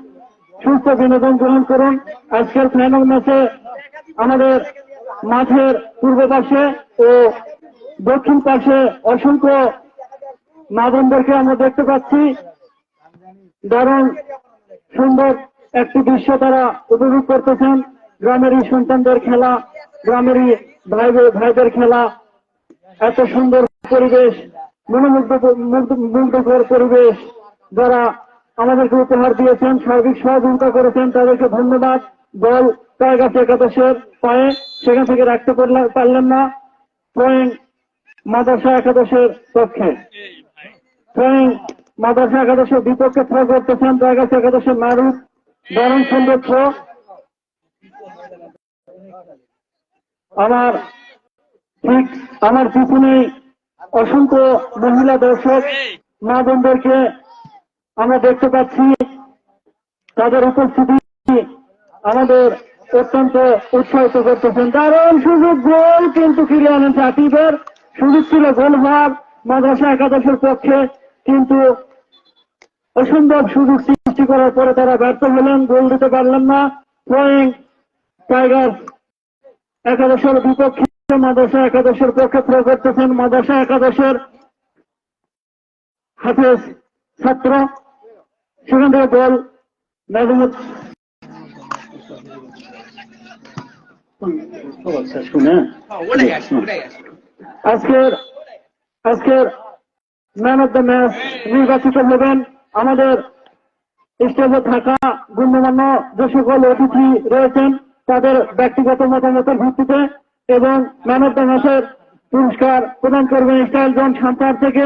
সুস্থ বিনোদন গ্রহণ করুন। আজকের ফাইনাল ম্যাচে আমাদের মাঠের পূর্ব পাশে ও দক্ষিণ পাশে অসংখ্য মা বোনদেরকে আমরা দেখতে পাচ্ছি। দারুণ সুন্দর একটি দৃশ্য তারা উপভোগ করতেছেন। গ্রামেরই সন্তানদের খেলা, গ্রামেরই ভাইদের খেলা, এত সুন্দর পরিবেশ, মনোমুগ্ধকর পরিবেশ, যারা আমাদেরকে উপহার দিয়েছেন, সার্বিক সহযোগিতা করেছেন, তাদেরকে ধন্যবাদ। বল টাইগার্স একাদশের পায়ে সেখান থেকে রাখতে পারলেন না। থ্রোয়িং মাদ্রাসা একাদশের পক্ষে, থ্রোয়িং মাদ্রাসা একাদশের বিপক্ষে থ্রো করতেছেন টাইগার্স একাদশের মারুফ। দারুণ সুন্দর থ্রো। আমার পিছনে অসংখ্য মহিলা দর্শক মা বোনদেরকে আমরা দেখতে পাচ্ছি। তাদের উপস্থিতি আমাদের অত্যন্ত উৎসাহিত করতেছেন। দারুণ সুযোগ, গোল কিন্তু ফিরিয়ে আনেন আতিফের। সুযোগ ছিল গোল হওয়ার মাদ্রাসা একাদশের পক্ষে, কিন্তু অসম্ভব সুযোগ সৃষ্টি করার পরে তারা ব্যর্থ হলেন, গোল দিতে পারলেন না। থ্রোয়িং টাইগার্স একাদশের বিপক্ষে মাদ্রাসা একাদশের পক্ষে থ্রো করতেছেন মাদ্রাসা একাদশের হাফেজ ছাত্র। সেখান থেকে বল নাজমুল শুনে আজকের ম্যান অব দ্য ম্যাচ নির্বাচিত হবেন আমাদের স্টেজে থাকা গণ্যমান্য যে সকল অতিথি রয়েছেন তাদের ব্যক্তিগত মতামতের ভিত্তিতে, এবং ম্যান অব দ্য ম্যাচের পুরস্কার প্রদান করবেন স্টাইল জোন সান্তাহার থেকে।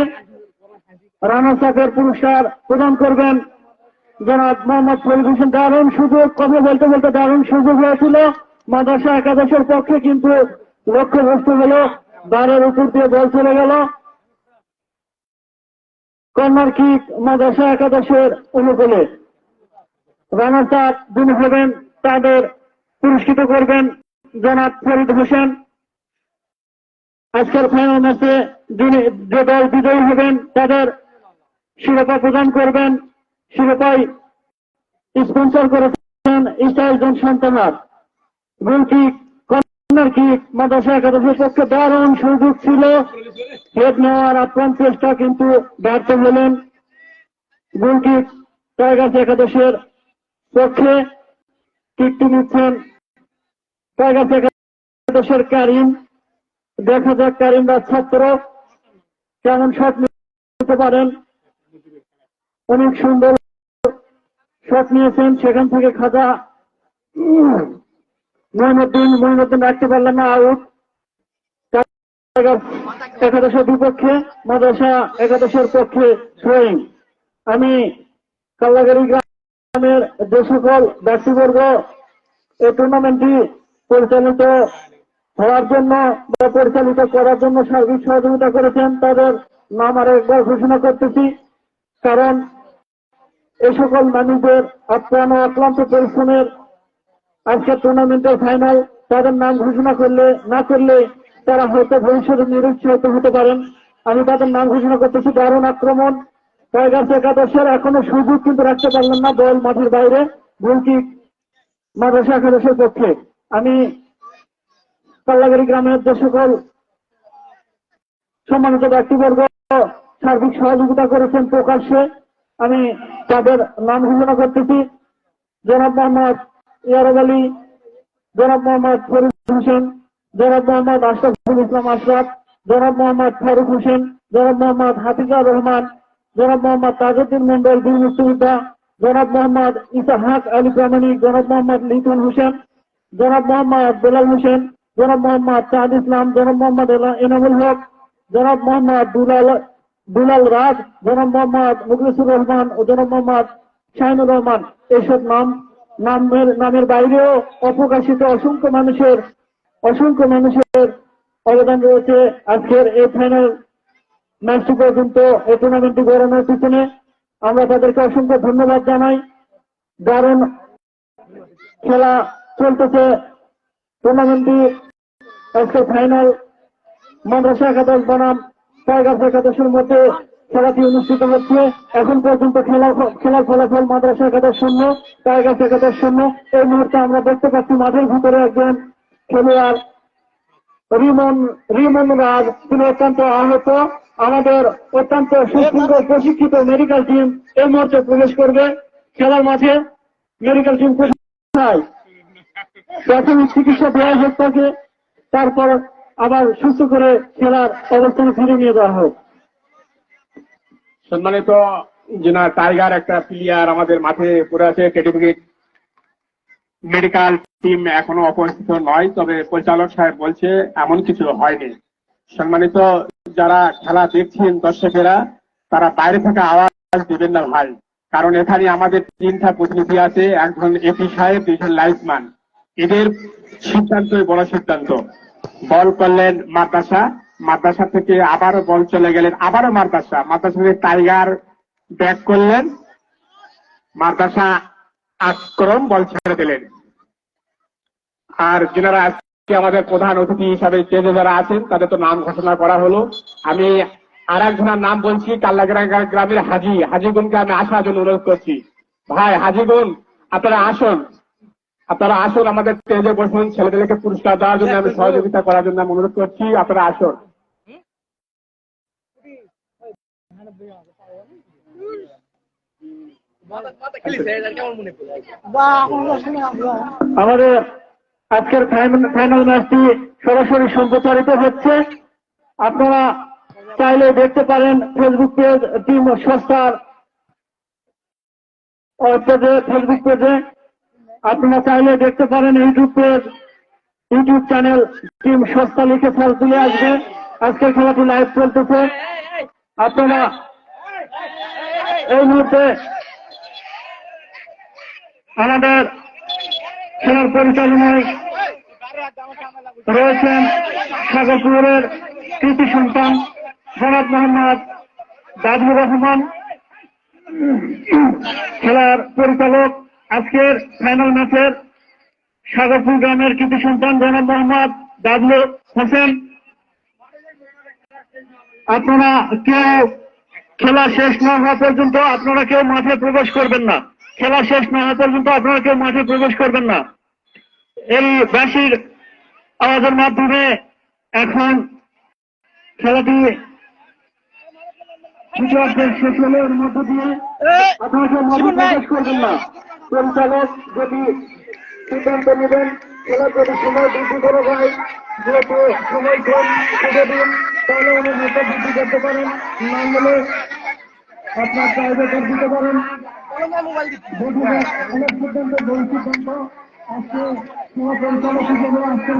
রানার্স আপের পুরস্কার প্রদান করবেন জনাব মোহাম্মদ ফরিদ হোসেন। দারুণ সুযোগ, কথা বলতে বলতে দারুণ সুযোগ হয়েছিল মাদ্রাসা একাদশের পক্ষে, কিন্তু লক্ষ্যবস্তু হলো বারের উপর দিয়ে বল চলে গেল। কর্নার কিক মাদ্রাসা একাদশের অনুকূলে। রানার্স আপ যিনি হবেন তাদের পুরস্কৃত করবেন জনাব ফরিদ হোসেন। আজকের ফাইনাল ম্যাচে যে দল বিজয়ী হবেন তাদের শিরোপা প্রদান করবেন। শিরোপায় স্পন্সর করেছেন style zone Santahar. Goal kick, corner kick মাদ্রাসা একাদশের পক্ষে দারুণ সুযোগ ছিল, হেড নেওয়ার আপ্রাণ চেষ্টা, কিন্তু ব্যর্থ হলেন। গোল কিক টাইগার্স একাদশের পক্ষে। কিকটি নিচ্ছেন টাইগার্স একাদশের কারিম। দেখা যাক কারিমরা ছাত্র কেমন শট নিতে পারেন। অনেক সুন্দর শট নিয়েছেন, সেখান থেকে খাজা মঈনুদ্দিন রাখতে পারলেন না, আউট। একাদশের বিপক্ষে মাদ্রাসা একাদশের পক্ষে থ্রোয়িং। আমি কাল্লাগাড়ি গ্রামের যে সকল ব্যক্তিবর্গ এই টুর্নামেন্টটি পরিচালিত হওয়ার জন্য বা পরিচালিত করার জন্য সার্বিক সহযোগিতা করেছেন তাদের নাম আরেকবার ঘোষণা করতেছি, কারণ এই সকল মানুষদের আপ্রাণ ও অক্লান্ত পরিশ্রমের আজকের টুর্নামেন্টের ফাইনাল, তাদের নাম ঘোষণা না করলে তারা হয়তো ভবিষ্যতে নিরুৎসাহিত হতে পারেন। আমি তাদের নাম ঘোষণা করতেছি। দারুণ আক্রমণ টাইগার্স একাদশের, এখনো সুযোগ কিন্তু রাখতে পারলেন না, বল মাঠের বাইরে। গোল কিক মাদ্রাসা একাদশের পক্ষে। আমি কাল্লাগাড়ি গ্রামের যে সকল সম্মানিত ব্যক্তিবর্গ সার্বিক সহযোগিতা করেছেন প্রকাশ্যে, আমি তাদের নাম ঘোষণা করতেছি। জনাব মোহাম্মদ ইয়ারব আলী, জনাব মোহাম্মদ ফরিদ হোসেন, জনাব মোহাম্মদ আশরাফুল ইসলাম আশরাফ, জনাব মোহাম্মদ ফারুক হোসেন, জনাব মোহাম্মদ হাফিজুর রহমান, জনাব মোহাম্মদ তাজউদ্দিন মন্ডল বীর মুক্তিযোদ্ধা, জনাব মোহাম্মদ ইসাহাক আলী প্রামাণিক, জনাব মোহাম্মদ লিটন হোসেন, জনাব মোহাম্মদ বেলাল হোসেন, জনাব মোহাম্মদ চাঁদ ইসলাম, জনাব মোহাম্মদ এনামুল হক, জনাব মোহাম্মদ দুলাল রাজ, জনাব মোহাম্মদ মুখলিসুর রহমান ও জনাব মোহাম্মদ শাহিনুর রহমান। এইসব নামের বাইরেও অপ্রকাশিত অসংখ্য মানুষের অবদান রয়েছে আজকের এই ফাইনাল ম্যাচটি পর্যন্ত এই টুর্নামেন্টটি গড়ানোর পিছনে। আমরা তাদেরকে অসংখ্য ধন্যবাদ জানাই। দারুণ খেলা চলতেছে টুর্নামেন্টটি। আজকের ফাইনাল মাদ্রাসা একাদশ বনাম টাইগার্স একাদশের মধ্যে খেলাটি অনুষ্ঠিত হচ্ছে। এখন পর্যন্ত খেলার ফলাফল মাদ্রাসা একাদশ 0, টাইগার্স একাদশ 0। এই মুহূর্তে আমরা দেখতে পাচ্ছি মাঠের ভিতরে একজন খেলোয়াড় রিমন রাজ, তিনি অত্যন্ত আহত। আমাদের অত্যন্ত সুশৃঙ্খল প্রশিক্ষিত মেডিকেল টিম এই মুহূর্তে প্রবেশ করবে খেলার মাঠে। মেডিকেল টিম কোথায়? প্রাথমিক চিকিৎসা দেওয়া হোক তাকে, তারপর আবার সুস্থ করে খেলার অবস্থানে ফিরে নিয়ে যাওয়া হোক। সম্মানিত যেন টাইগার একটা প্লেয়ার আমাদের মাঠে পড়ে আছে, সার্টিফিকেট মেডিকেল টিম এখনো উপস্থিত নয়, তবে পরিচালক সাহেব বলছে এমন কিছু হয়নি। সম্মানিত যারা খেলা দেখছেন দর্শকেরা, তারা বাইরে থেকে আওয়াজ দেবেন না ভাই, কারণ এখানে আমাদের 3টা প্রতিনিধি আছে, একজন এপি সাহেব, 2জন লাইসম্যান। এদের সিদ্ধান্তই বড় সিদ্ধান্ত। বল করলেন মাদ্রাসা থেকে আবারও বল চলে গেলেন, আবারও মাদ্রাসা থেকে টাইগার ব্যাক করলেন, মাদ্রাসা আক্রমণ, বল ছেড়ে দিলেন। আর যারা আজকে আমাদের প্রধান অতিথি হিসাবে স্টেজে যারা আছেন তাদের তো নাম ঘোষণা করা হলো। আমি আর একজনের নাম বলছি, কাল্লাগ্রাম গ্রামের হাজিগুনকে আমি আসার জন্য অনুরোধ করছি। ভাই হাজিগুন, আপনারা আসুন, আমাদের স্টেজে বসুন। ছেলেদেরকে পুরস্কার দেওয়ার জন্য আমি সহযোগিতা করার জন্য আমি অনুরোধ করছি, আপনারা আসুন। আমাদের আজকের ফাইনাল ম্যাচটি সরাসরি সম্প্রচারিত হচ্ছে। আপনারা চাইলে দেখতে পারেন ফেসবুক পেজ টিম সংস্থার ফেসবুক পেজে, আপনারা চাইলে দেখতে পারেন ইউটিউব চ্যানেল টিম সংস্থা লিখে সার্চ দিলে আসবে। আজকের খেলাটি লাইভ চলতেছে। আপনারা এই মুহূর্তে আমাদের খেলার পরিচালনায় রয়েছেন সাগরপুরের কৃতি সন্তান জনাব মোহাম্মদ দাদুর রহমান, খেলার পরিচালক আজকের ফাইনাল ম্যাচের সাগরপুর গ্রামের কৃতি সন্তান জনাব মোহাম্মদ দাদুল হোসেন। আপনারা কেউ খেলা শেষ না হওয়া পর্যন্ত আপনারা কেউ মাঠে প্রবেশ করবেন না। খেলা শেষ না হওয়া পর্যন্ত আপনারা কেউ মাঠে প্রবেশ করবেন না। এই বাঁশির আওয়াজের মাধ্যমে এখন খেলাটি শেষ হলে এর মধ্য দিয়ে আপনারা কেউ মাঠে প্রবেশ করবেন না। পরিচালক যদি সিদ্ধান্ত নেবেন খেলার যদি সময় বৃদ্ধি করে যায়, যেহেতু সময় কম ছেড়ে দিন, তাহলে উনি হয়তো বৃদ্ধি করতে পারেন, না হলে আপনার চাইলে করে দিতে পারেন। অনেক সিদ্ধান্ত বই সিদ্ধান্ত আজকে পরিচালক হিসেবে আজকের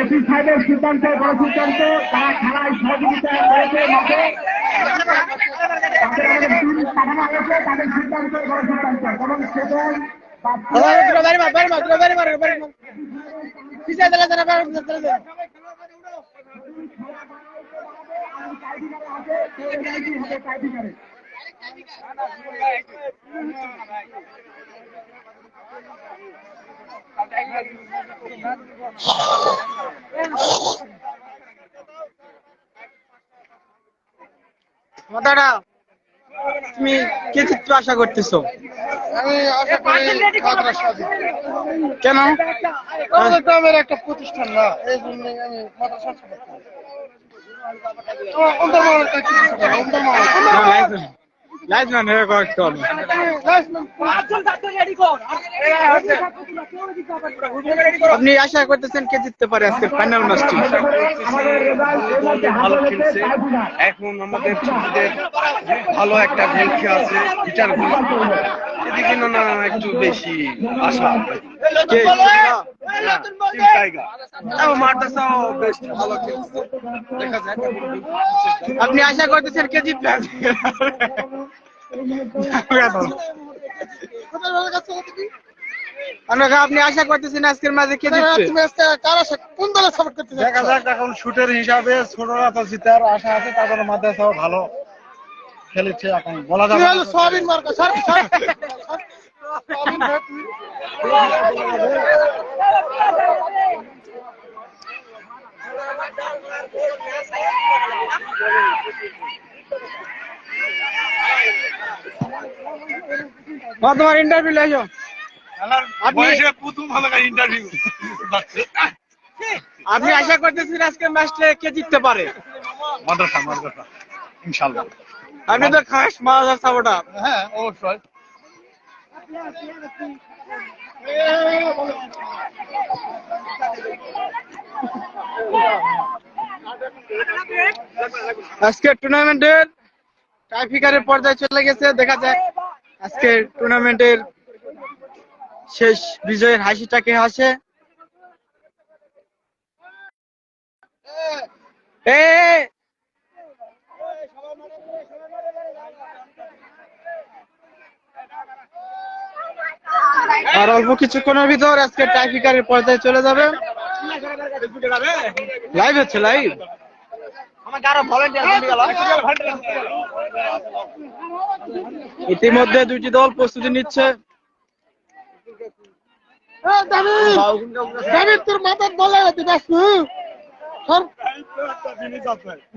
এপি সাহেবের সিদ্ধান্ত বড় সিদ্ধান্ত, তারা খেলায় সহযোগিতা করেছে মাঠে, তাদের সিদ্ধান্ত বড় সিদ্ধান্ত, এবং সেটাই দাদা তুমি কে চিত্র আশা করতেছো? আমি আশা করি মাদ্রাসা জিতবে। কেন? আমাদের গ্রামের একটা প্রতিষ্ঠান না, এই জন্য আমি মাদ্রাসা সাপোর্ট করি। আপনি আশা করতেছেন কে জিততে পারে আজকের ফাইনাল ম্যাচটি? ভালো খেলছে, এখন আমাদের ছেলেদের ভালো একটা গোল খেয়ে আছে, বিচার গোল, এদিকে না একটু বেশি আশা। কে? মাদ্রাসাও বেশ ভালো খেলছে, দেখা যায়। আপনি আশা করতেছেন কে জিতবে? আপনি আশা করতেছেন আজকের ম্যাচে কে জিতবে? কোন দলে সাপোর্ট করতে দেখা যাক এখন শুটের হিসাবে ছোটরা তো জিতার আশা আছে, তাদের মাঝে সব ভালো খেলেছে, এখন বলা যাবে না। সোয়াবিন মার্কা স্যার তোমার ইন্টারভিউ লাইছো আপনি প্রথম ভালো ইন্টারভিউ আপনি আশা করতেছেন আজকের ম্যাচে কে জিততে পারে? মাদ্রাসা ইনশাআল্লাহ। আপনি তো খাস মাদ্রাসার সাপোর্টার। হ্যাঁ অবশ্যই। আজকে টুর্নামেন্টের টাইফিকারের পর্যায়ে চলে গেছে, দেখা যাক আজকে টুর্নামেন্টের শেষ বিজয়ের হাসিটা কে হাসে। আর অল্প কিছুক্ষণের ভিতর আজকে টাইফিকারের পর্যায়ে চলে যাবে। লাইভ হচ্ছে, লাইভ। ইতিমধ্যে দুইটি দল প্রস্তুতি নিচ্ছে। তোর মাথার বলে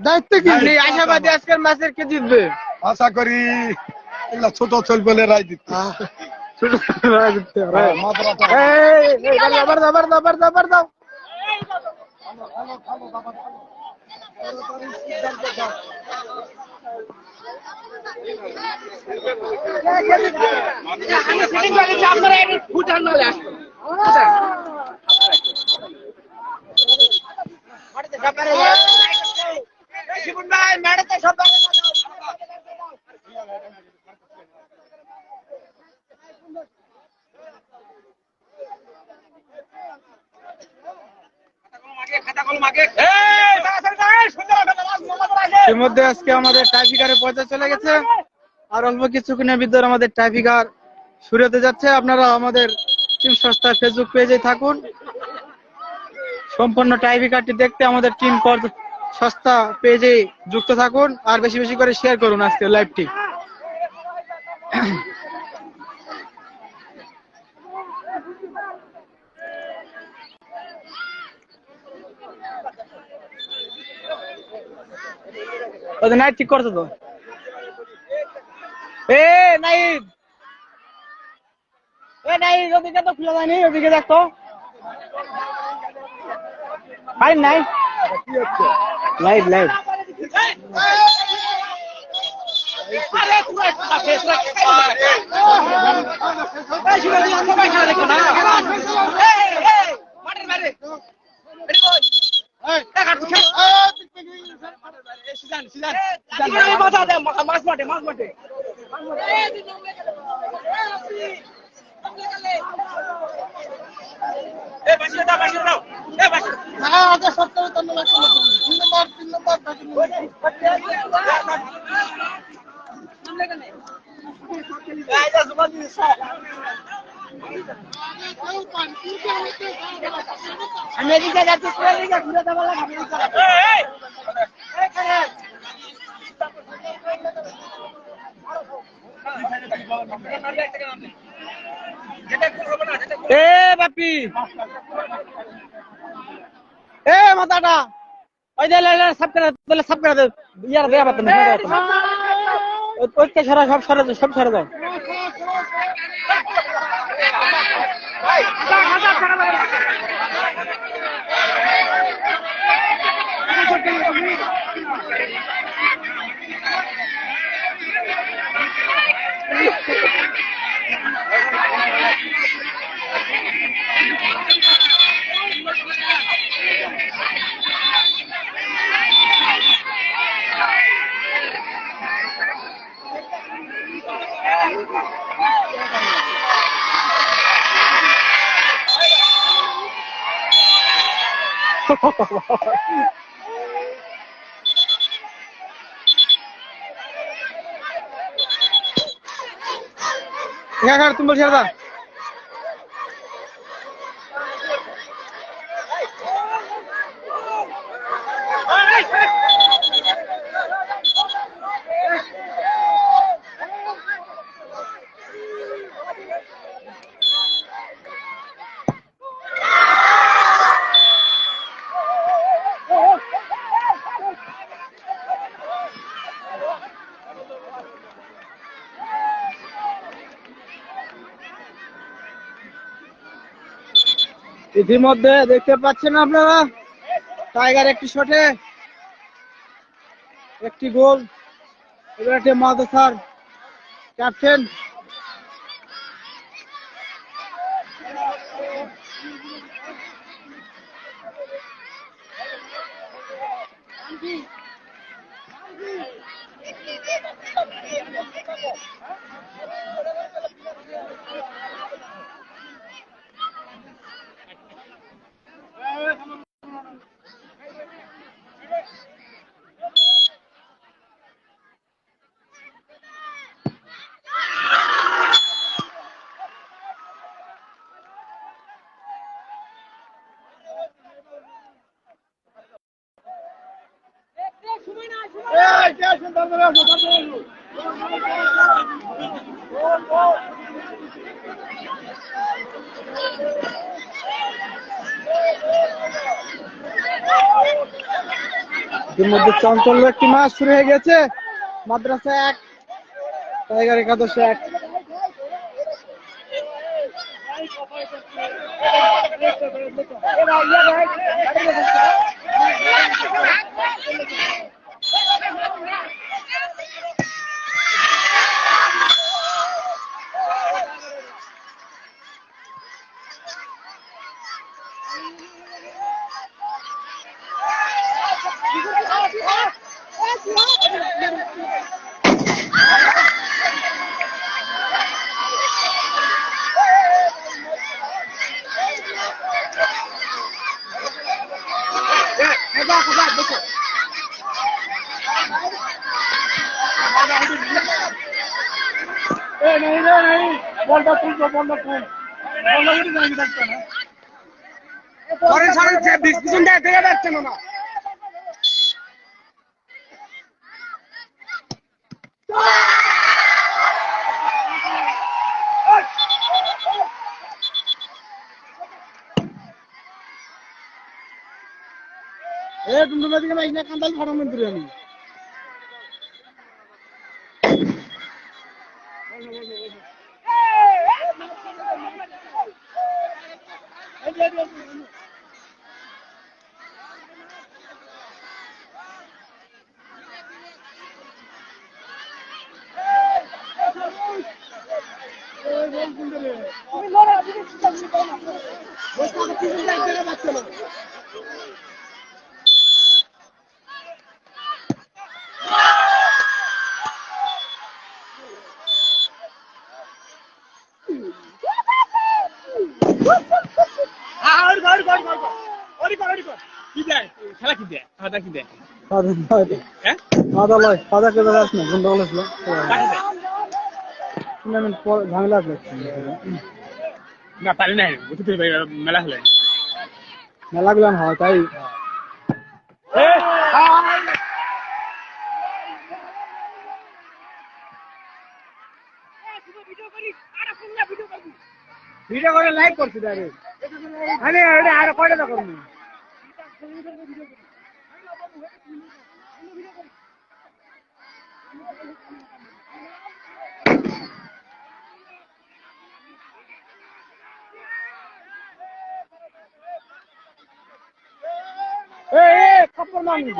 দায়িত্ব কি? আপনি আশাবাদী আজকের ম্যাচের কে জিতবে? আশা করি এগুলা ছোট চল বলে রায় দিতে। দাও। ইতিমধ্যে আজকে আমাদের টাইফিকারের পর্যায়ে চলে গেছে, আর অল্প কিছুক্ষণের ভিতর আমাদের টাইফিকার শুরু হতে যাচ্ছে। আপনারা আমাদের টিম সংস্থার ফেসবুক পেজে থাকুন, সম্পূর্ণ টাইফিকারটি দেখতে আমাদের টিম সংস্থা পেজে যুক্ত থাকুন, আর বেশি বেশি করে শেয়ার করুন আজকে লাইভটি। ওদের নাইট ঠিক করছো তো? নাইট ওদিকে তো খুলে যায়নি, ওদিকে দেখো। নাই লাইভ লাইভ। আমেরিকা যাচ্ছি, ঘুরে দেওয়া লাগে। বাপি মাথাটা ওই সাবকারা ইয়ার দেয়া পাতেন সরা সব সরে সব সরে দাও। এখানে তুমি বলছি দাদা ইতিমধ্যে দেখতে পাচ্ছেন আপনারা টাইগার একটি শটে একটি গোল এবার একটি মাদ্রাসার ক্যাপ্টেন ইতিমধ্যে চঞ্চল একটি ম্যাচ শুরু হয়ে গেছে মাদ্রাসা 1 টাইগার একাদশ 1 তুমি দিকে মাইক না কান্দাল ফাড়া মন্দিরে আমি ঝামেলা না পারি নাই মেলা হলে মেলা গুলান হয় তাই ভিডিও করে লাইভ করছি আরে আর কয়টা করবো খপ্পর মানি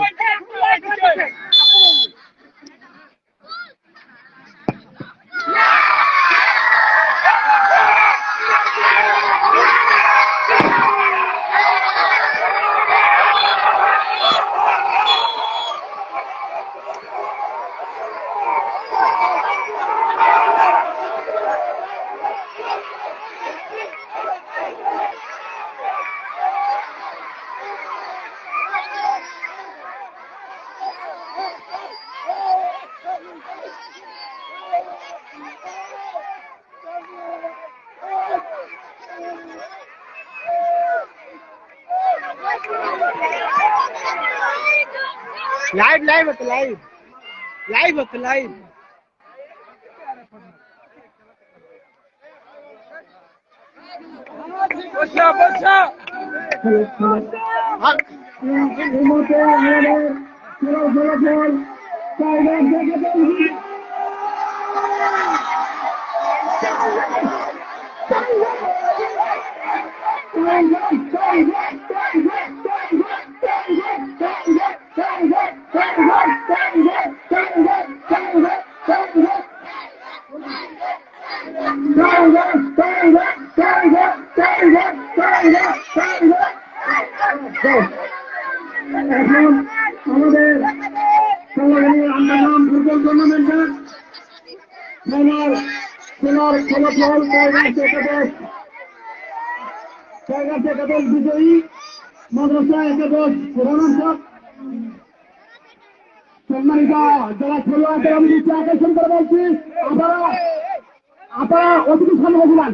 लाइव होते लाइव होते लाइव আমাদের সংগ্রামী আন্দোলন ফুটবল টুর্নামেন্টের খেলার ফলাফল টাইগার্স একাদশ বিজয়ী মাদ্রাসা একাদশ রণাঞ্চল। সম্মানিত যারা খেলোয়াড়দের আমি নিচে আকর্ষণ করে বলছি, আপনারা অতিথি সামনে বসলেন,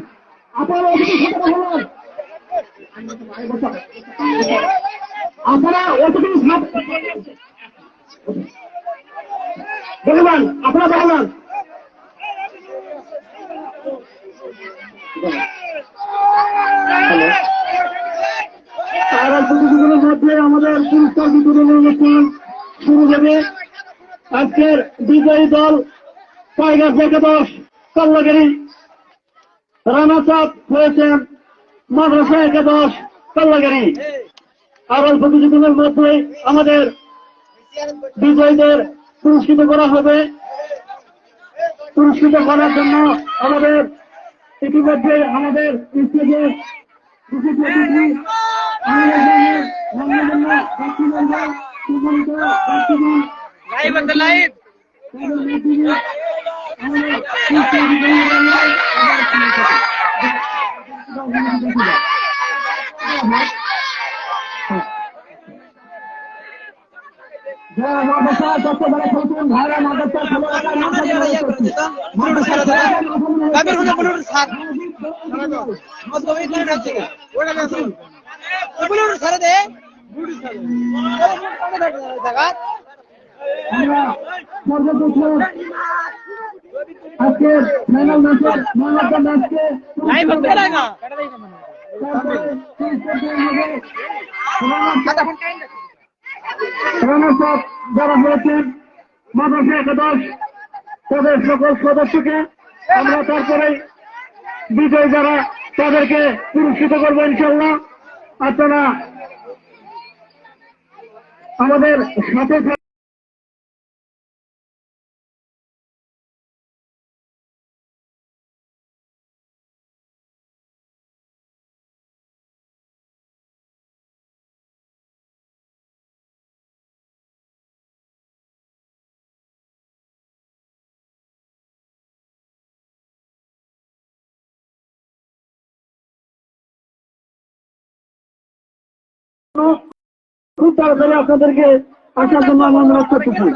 আপনারা অতিথি সামনে বসলেন, আপনারা অতিথি বলবেন, আপনারা বলবেন। তারা প্রতিযোগিতার মধ্যে আমাদের পুরস্কার বিতরণ অনুষ্ঠান শুরু হবে। আজকের বিজয়ী দল টাইগার্স একাদশ কল্লাগিরি, রানার্স আপ হয়েছেন মাদ্রাসা একাদশ কল্লাগিরি। আর অল্প কিছুদিনের মধ্যে আমাদের বিজয়ীদের পুরস্কৃত করা হবে। পুরস্কৃত করার জন্য আমাদের ইতিমধ্যে আমাদের স্টেজে लाइव सबसे बड़ा खेल भाई मादरसा আজকে ফাইনাল ম্যাচের ম্যাচকে যারা হয়েছেন মাদ্রাসা একাদশ তাদের সকল সদস্যকে আমরা তারপরে বিজয় যারা তাদেরকে পুরস্কৃত করবো ইনশাল্লাহ। আপনারা আমাদের সাথে খুব তাড়াতাড়ি আপনাদেরকে আসার জন্য আমরা অনুরোধ করতেছি।